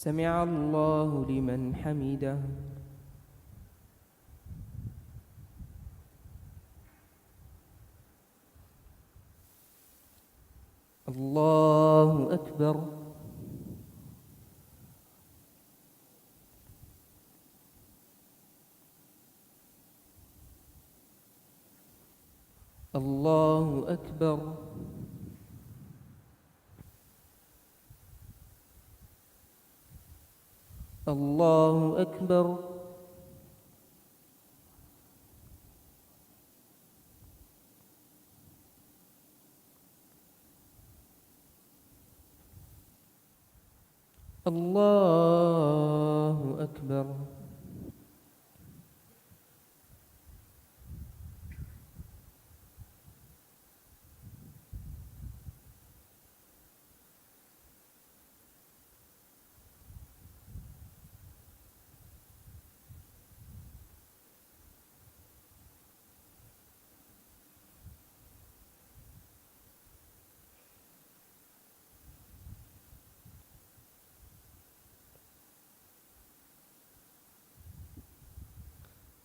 سمع الله لمن حمده الله أكبر الله أكبر الله أكبر الله أكبر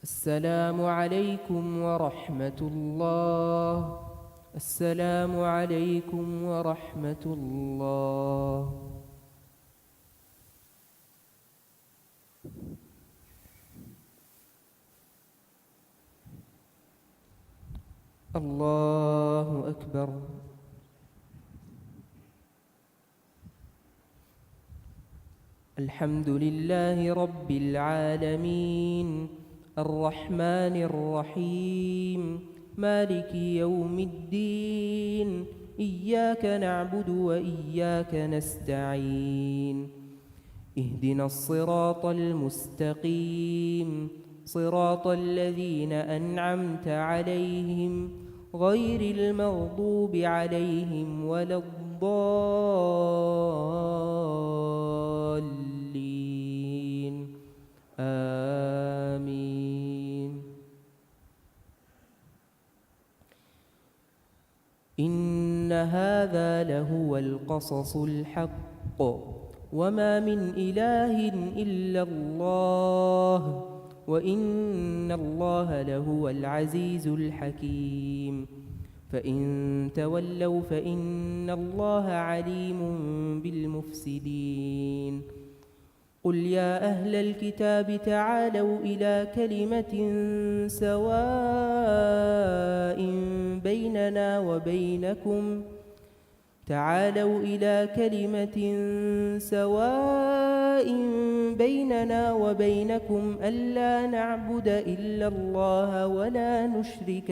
السلام عليكم ورحمة الله السلام عليكم ورحمة الله الله أكبر الحمد لله رب العالمين الرحمن الرحيم مالك يوم الدين إياك نعبد وإياك نستعين اهدنا الصراط المستقيم صراط الذين أنعمت عليهم غير المغضوب عليهم ولا الضالين آمين إن هذا لهو القصص الحق وما من إله إلا الله وإن الله لهو العزيز الحكيم. فإن تولوا فإن الله عليم بالمفسدين. قل يا أهل الكتاب تعالوا إلى كلمة سواء بيننا وبينكم ألا نعبد إلا الله ولا نشرك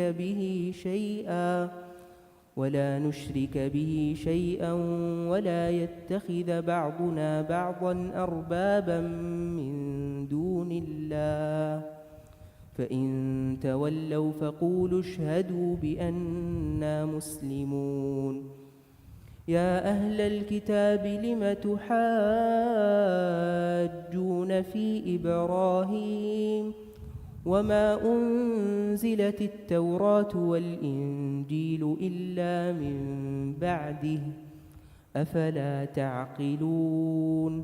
به شيئا ولا يتخذ بعضنا بعضا أربابا من دون الله. فإن تولوا فقولوا اشهدوا بأننا مسلمون. يا أهل الكتاب لم تحاجون في إبراهيم وما أنزلت التوراة والإنجيل إلا من بعده أفلا تعقلون.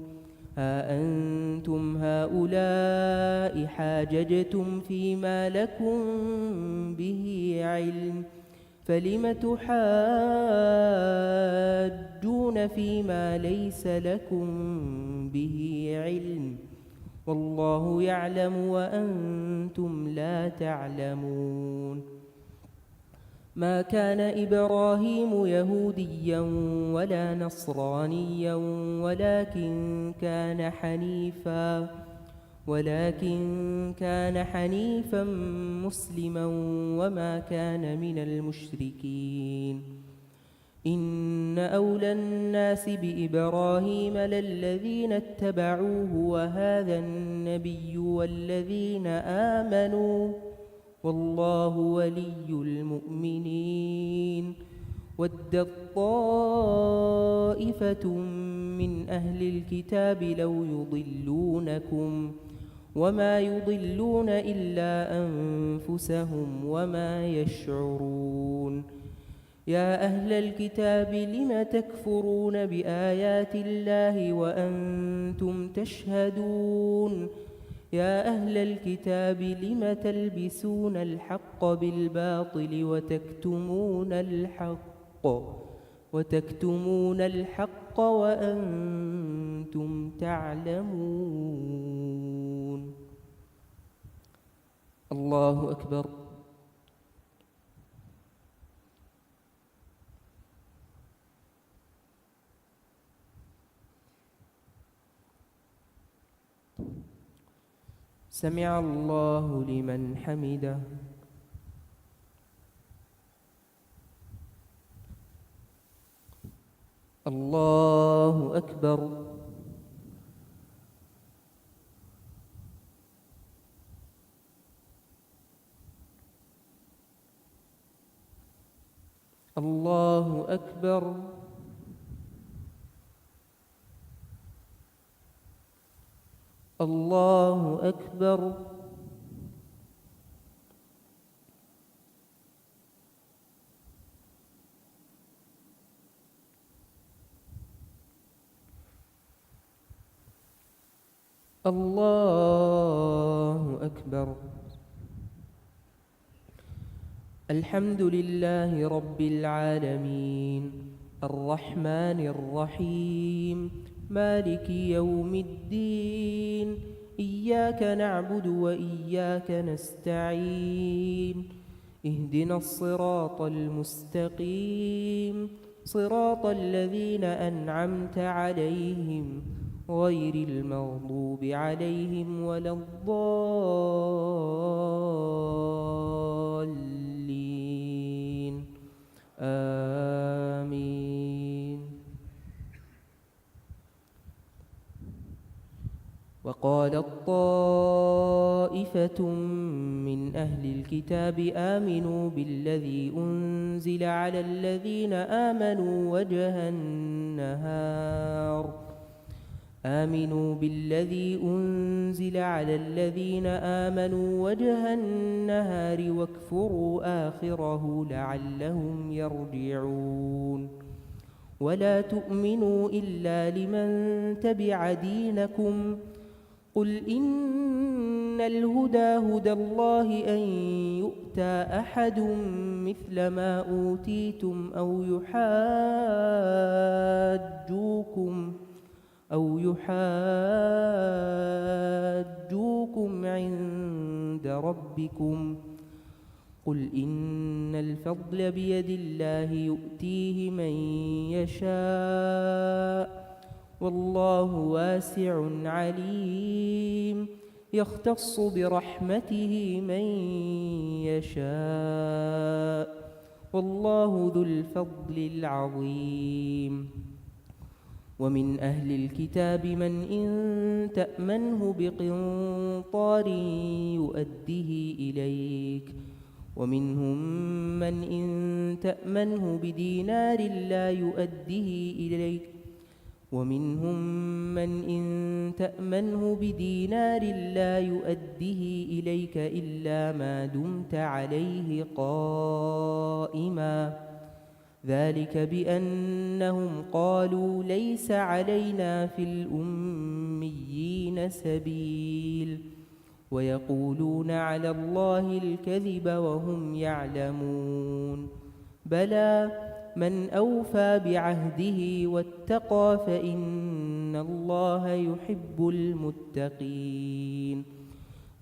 ها أنتم هؤلاء حاججتم فيما لكم به علم فلم تحاجون فيما ليس لكم به علم والله يعلم وأنتم لا تعلمون. ما كان إبراهيم يهوديا ولا نصرانيا ولكن كان حنيفا مسلما وما كان من المشركين. إن أولى الناس بإبراهيم للذين اتبعوه وهذا النبي والذين آمنوا والله ولي المؤمنين. ودت طائفة من أهل الكتاب لو يضلونكم وما يضلون إلا أنفسهم وما يشعرون. يا أهل الكتاب لم تكفرون بآيات الله وأنتم تشهدون. يا أهل الكتاب لم تلبسون الحق بالباطل وتكتمون الحق وأنتم تعلمون. الله أكبر. سمع الله لمن حمده. الله أكبر. الله أكبر. الله أكبر. الله أكبر. الحمد لله رب العالمين الرحمن الرحيم مالك يوم الدين. إياك نعبد وإياك نستعين. اهدنا الصراط المستقيم صراط الذين أنعمت عليهم غير المغضوب عليهم ولا الضالين. آمين. وقالت طائفة من أهل الكتاب آمنوا بالذي أنزل على الذين آمنوا وجه النهار واكفروا آخره لعلهم يرجعون. ولا تؤمنوا إلا لمن تبع دينكم قل إن الهدى هدى الله أن يؤتى أحد مثل ما أوتيتم أو يحاجوكم عند ربكم. قل إن الفضل بيد الله يؤتيه من يشاء والله واسع عليم، يختص برحمته من يشاء والله ذو الفضل العظيم. ومن أهل الكتاب من إن تأمنه بقنطار يؤده إليك، ومنهم من إن تأمنه بدينار لا يؤده إليك، ومنهم من إن تأمنه بدينار لا يؤده إليك إلا ما دمت عليه قائما، ذلك بأنهم قالوا ليس علينا في الأميين سبيل، ويقولون على الله الكذب وهم يعلمون. بلى من أوفى بعهده واتقى فإن الله يحب المتقين.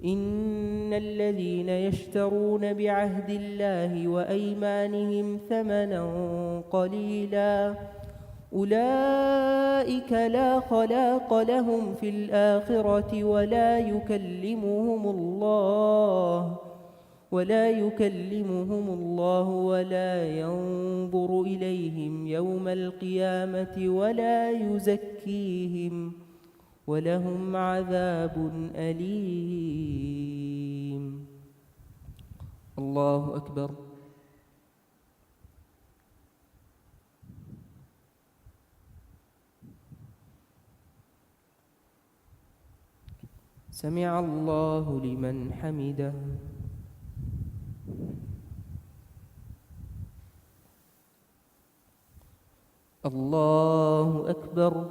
إن الذين يشترون بعهد الله وأيمانهم ثمنا قليلا أولئك لا خلاق لهم في الآخرة ولا يكلمهم الله ولا ينظر إليهم يوم القيامة ولا يزكيهم ولهم عذاب أليم. الله أكبر. سمع الله لمن حمده. الله أكبر.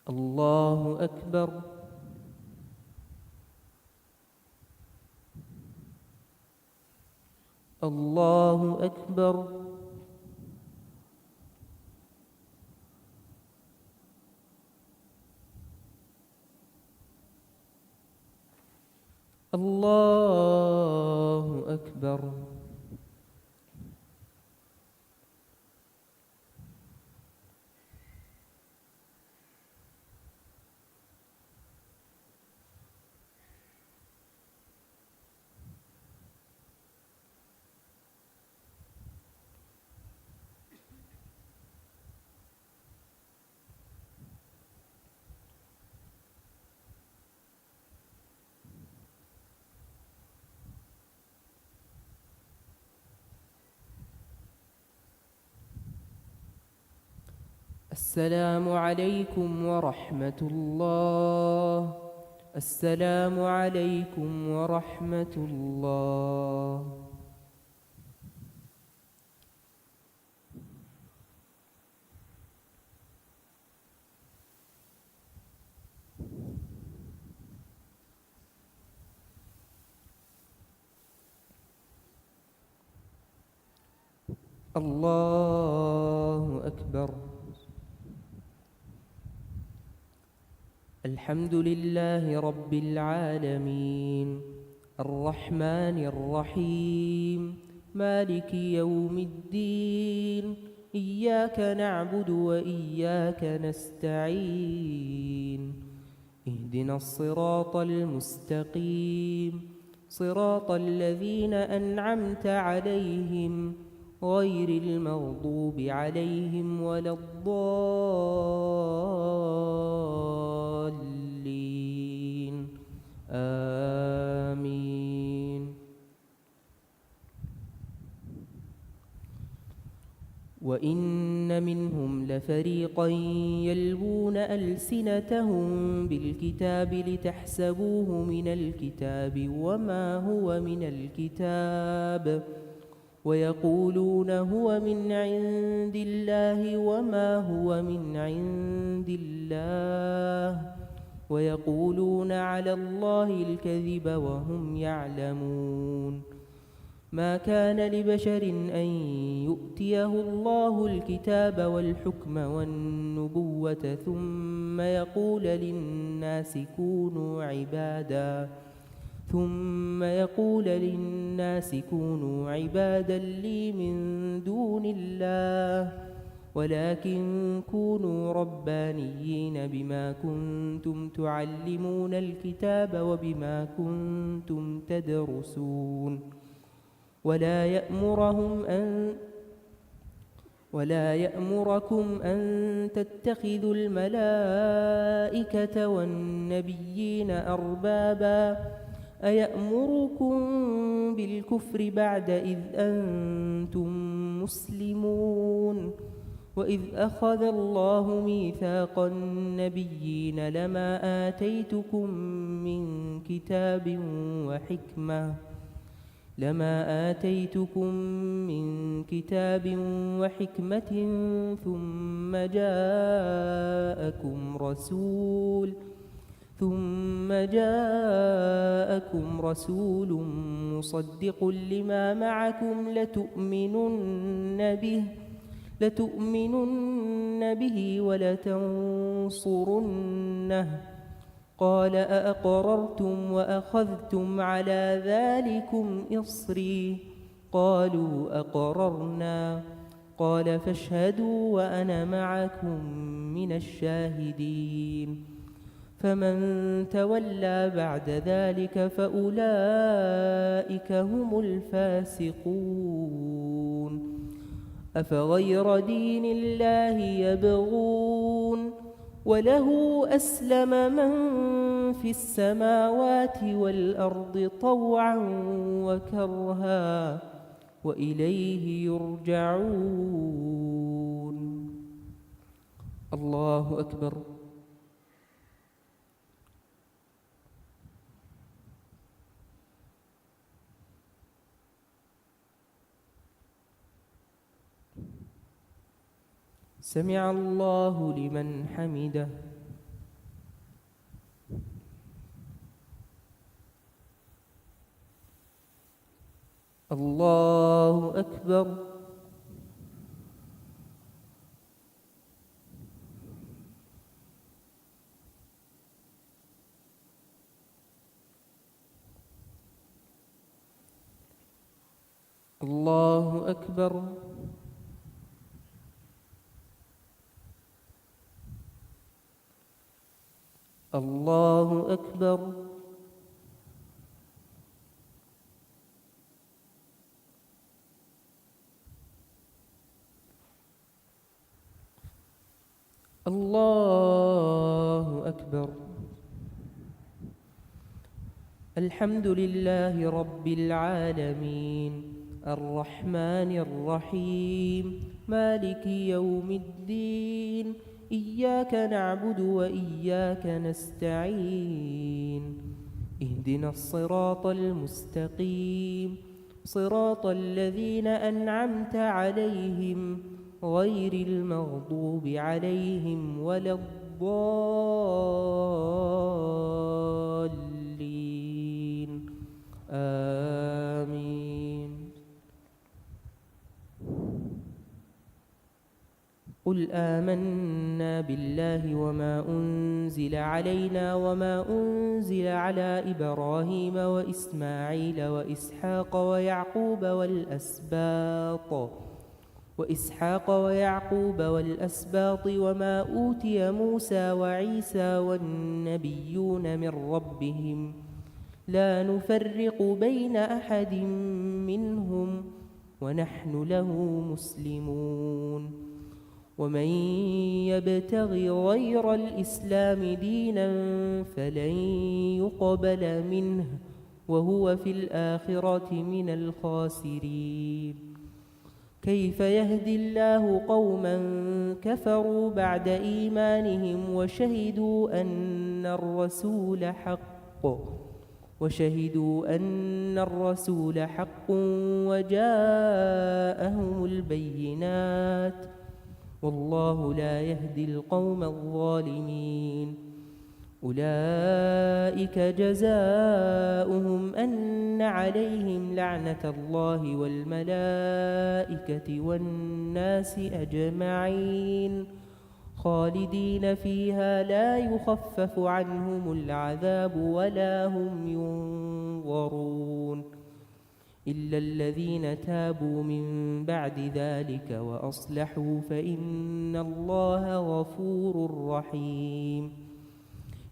الله أكبر. الله أكبر. الله أكبر. السلام عليكم ورحمة الله. السلام عليكم ورحمة الله. الله أكبر. الحمد لله رب العالمين الرحمن الرحيم مالك يوم الدين إياك نعبد وإياك نستعين اهدنا الصراط المستقيم صراط الذين أنعمت عليهم غير المغضوب عليهم ولا الضالين آمين. وإن منهم لفريقا يلوون ألسنتهم بالكتاب لتحسبوه من الكتاب وما هو من الكتاب ويقولون هو من عند الله وما هو من عند الله، ويقولون على الله الكذب وهم يعلمون. ما كان لبشر أن يؤتيه الله الكتاب والحكم والنبوة ثم يقول للناس كونوا عبادا لي من دون الله، ولكن كونوا ربانيين بما كنتم تعلمون الكتاب وبما كنتم تدرسون. ولا يأمركم أن تتخذوا الملائكة والنبيين أربابا، أيأمركم بالكفر بعد إذ أنتم مسلمون. وإذ أخذ الله ميثاق النبيين لما آتيتكم من كتاب وحكمة ثم جاءكم رسول مصدق لما معكم لتؤمنن به ولتنصرنه. قال أأقررتم وأخذتم على ذلكم إصري؟ قالوا أقررنا. قال فاشهدوا وأنا معكم من الشاهدين. فمن تولى بعد ذلك فأولئك هم الفاسقون. أفغير دين الله يبغون وله أسلم من في السماوات والأرض طوعا وكرها وإليه يرجعون. الله أكبر. سمع الله لمن حمده. الله أكبر. الله أكبر. الله أكبر. الله أكبر. الحمد لله رب العالمين الرحمن الرحيم مالك يوم الدين. إياك نعبد وإياك نستعين. اهدنا الصراط المستقيم صراط الذين أنعمت عليهم غير المغضوب عليهم ولا الضالين. آمين. قل آمنا بالله وما أنزل علينا وما أنزل على إبراهيم وإسماعيل وإسحاق ويعقوب والأسباط وما أوتي موسى وعيسى والنبيون من ربهم لا نفرق بين أحد منهم ونحن له مسلمون. ومن يبتغ غير الإسلام دينا فلن يقبل منه وهو في الآخرة من الخاسرين. كيف يهدي الله قوما كفروا بعد إيمانهم وشهدوا أن الرسول حق وشهدوا أن الرسول حق وجاءهم البينات والله لا يهدي القوم الظالمين. أولئك جزاؤهم أن عليهم لعنة الله والملائكة والناس أجمعين خالدين فيها لا يخفف عنهم العذاب ولا هم ينظرون إلا الذين تابوا من بعد ذلك وأصلحوا فإن الله غفور رحيم.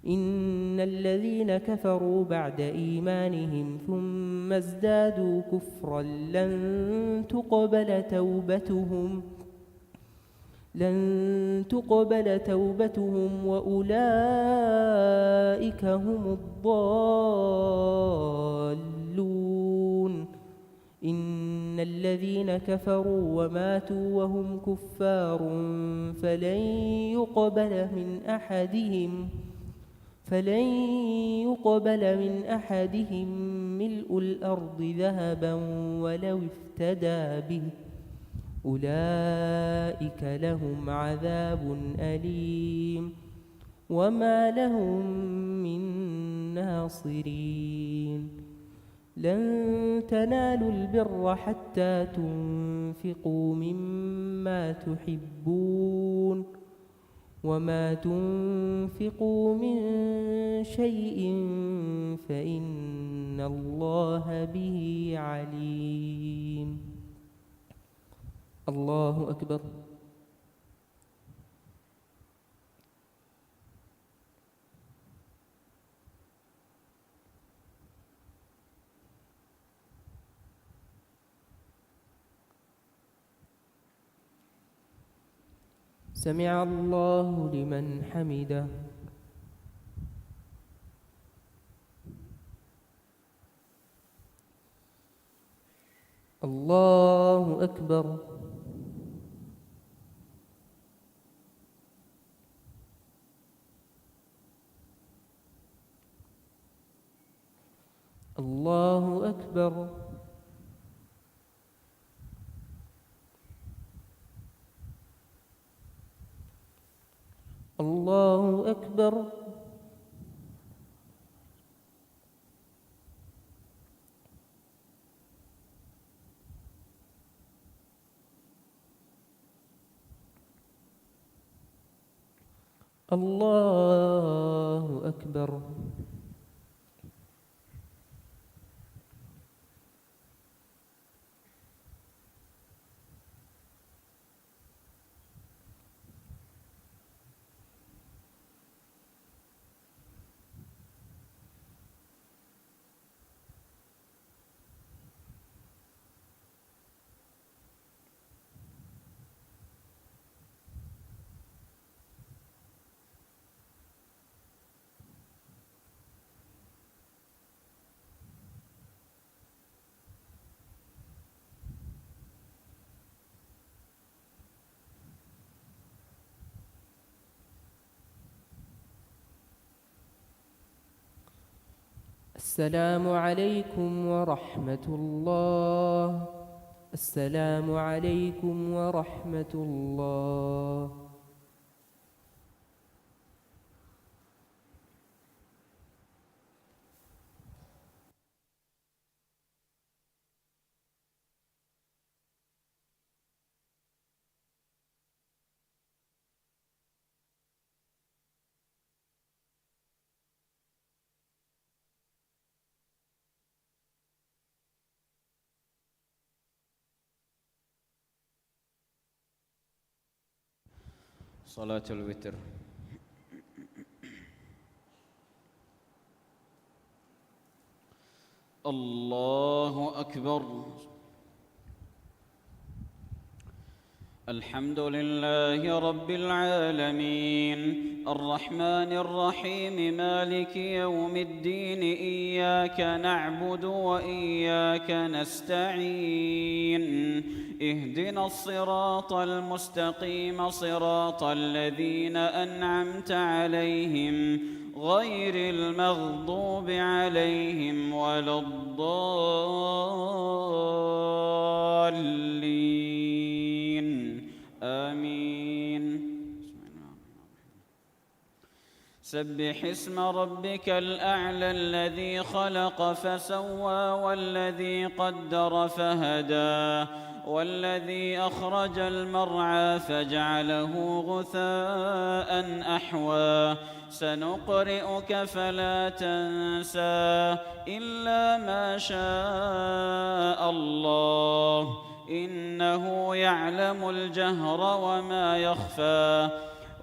إن الذين كفروا بعد إيمانهم ثم ازدادوا كفرا لن تقبل توبتهم وأولئك هم الضالون. إن الذين كفروا وماتوا وهم كفار فلن يقبل من أحدهم ملء الأرض ذهبا ولو افتدى به أولئك لهم عذاب أليم وما لهم من ناصرين. لن تنالوا البر حتى تنفقوا مما تحبون وما تنفقوا من شيء فإن الله به عليم. الله أكبر. سمع الله لمن حمده. الله أكبر. الله أكبر. الله أكبر. الله أكبر. السلام عليكم ورحمة الله. السلام عليكم ورحمة الله. صلاة الوتر. الله أكبر. الحمد لله رب العالمين الرحمن الرحيم مالك يوم الدين إياك نعبد وإياك نستعين اهدنا الصراط المستقيم صراط الذين أنعمت عليهم غير المغضوب عليهم ولا الضالين آمين. سبح اسم ربك الأعلى الذي خلق فسوى والذي قدر فهدى والذي أخرج المرعى فجعله غثاء أحوى سنقرئك فلا تنسى إلا ما شاء الله إنه يعلم الجهر وما يخفى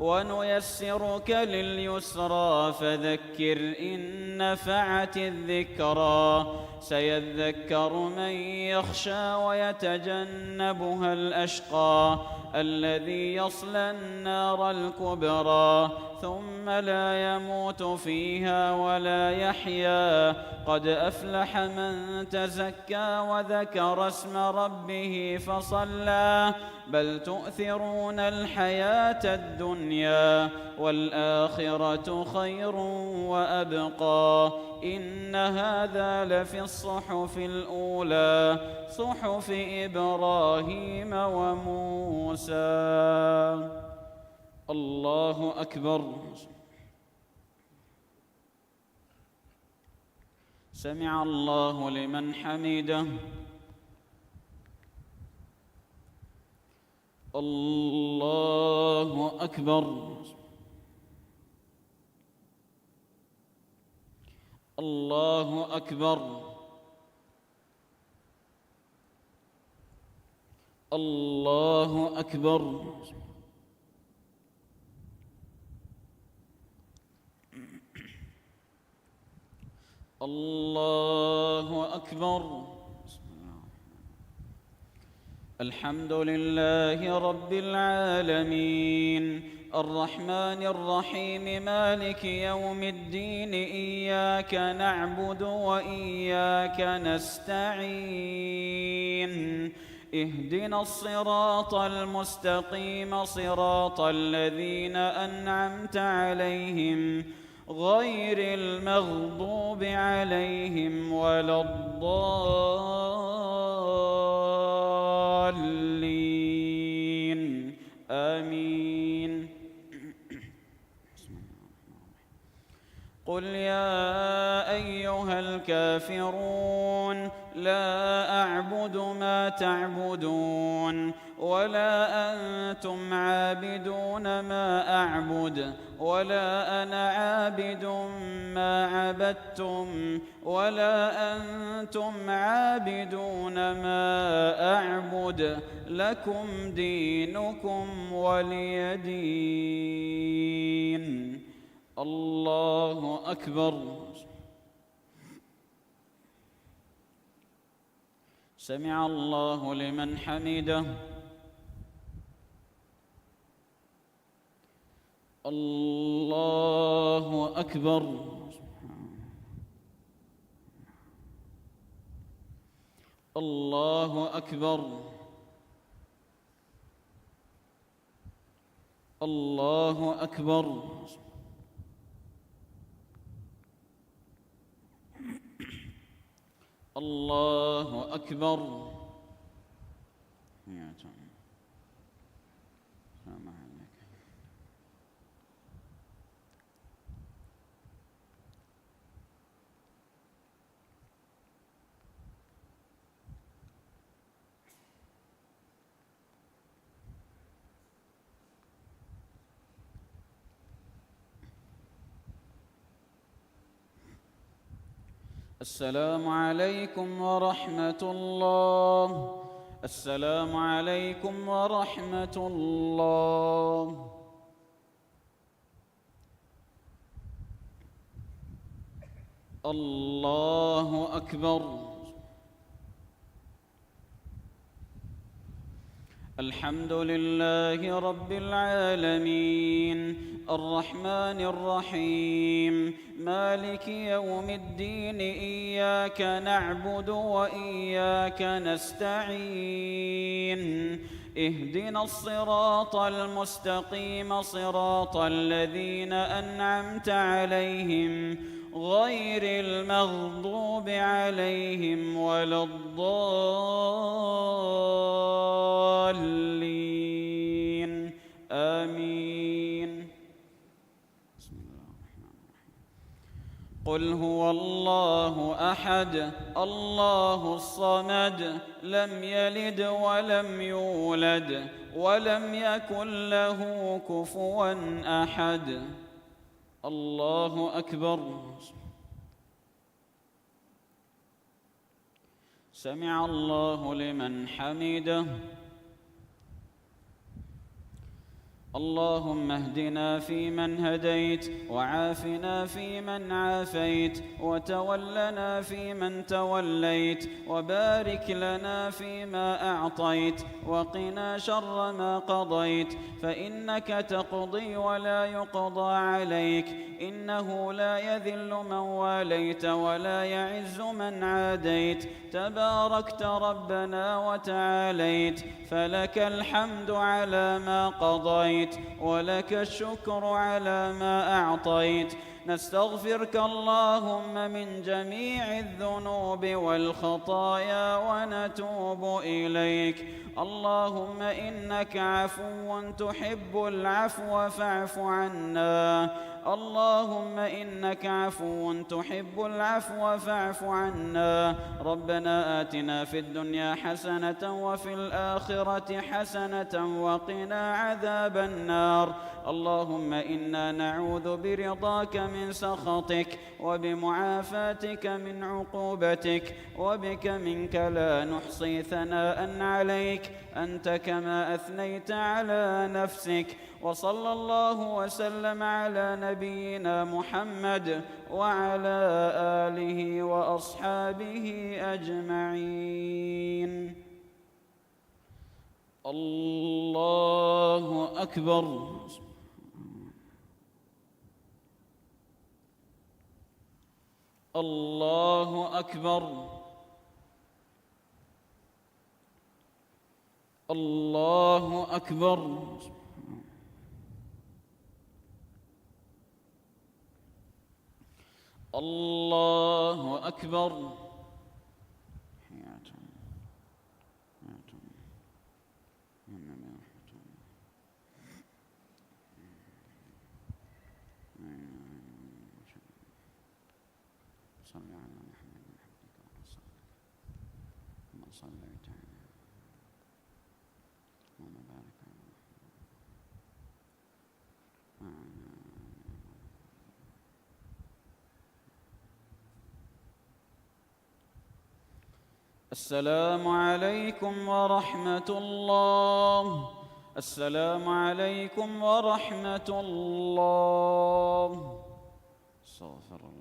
ونيسرك لليسرى فذكر إن نفعت الذكرى سيذكر من يخشى ويتجنبها الأشقى الذي يصلى النار الكبرى ثم لا يموت فيها ولا يحيا قد أفلح من تزكى وذكر اسم ربه فصلى بل تؤثرون الحياة الدنيا والآخرة خير وأبقى إن هذا لفي الصحف الأولى صحف إبراهيم وموسى. الله أكبر. سمع الله لمن حمده. الله أكبر. الله أكبر. الله أكبر. الله أكبر. الحمد لله رب العالمين الرحمن الرحيم مالك يوم الدين إياك نعبد وإياك نستعين اهدنا الصراط المستقيم صراط الذين أنعمت عليهم غير المغضوب عليهم ولا الضالين آمين. قل يا أيها الكافرون لا أعبد ما تعبدون ولا أنتم عابدون ما أعبد ولا أنا عابد ما عبدتم ولا أنتم عابدون ما أعبد لكم دينكم ولي دين. الله أكبر. سمع الله لمن حمده. الله أكبر. الله أكبر. الله أكبر. الله أكبر. السلام عليكم ورحمة الله. السلام عليكم ورحمة الله. الله أكبر. الحمد لله رب العالمين الرحمن الرحيم مالك يوم الدين إياك نعبد وإياك نستعين اهدنا الصراط المستقيم صراط الذين أنعمت عليهم غير المغضوب عليهم ولا الضالين آمين. بسم الله الرحمن الرحيم. قل هو الله أحد الله الصمد لم يلد ولم يولد ولم يكن له كفوا أحد. الله أكبر. سمع الله لمن حمده. اللهم اهدنا فيمن هديت وعافنا فيمن عافيت وتولنا فيمن توليت وبارك لنا فيما أعطيت وقنا شر ما قضيت فإنك تقضي ولا يقضى عليك إنه لا يذل من واليت ولا يعز من عاديت تباركت ربنا وتعاليت فلك الحمد على ما قضيت ولك الشكر على ما أعطيت. نستغفرك اللهم من جميع الذنوب والخطايا ونتوب إليك. اللهم إنك عفو تحب العفو فاعف عنا. اللهم إنك عفو تحب العفو فاعف عنا. ربنا آتنا في الدنيا حسنة وفي الآخرة حسنة وقنا عذاب النار. اللهم إنا نعوذ برضاك من سخطك وبمعافاتك من عقوبتك وبك منك لا نحصي ثناء عليك أنت كما أثنيت على نفسك. وصلى الله وسلم على نبينا محمد وعلى آله وأصحابه أجمعين. الله أكبر. الله أكبر. الله أكبر. الله أكبر. السلام عليكم ورحمة الله. السلام عليكم ورحمة الله. استغفر الله.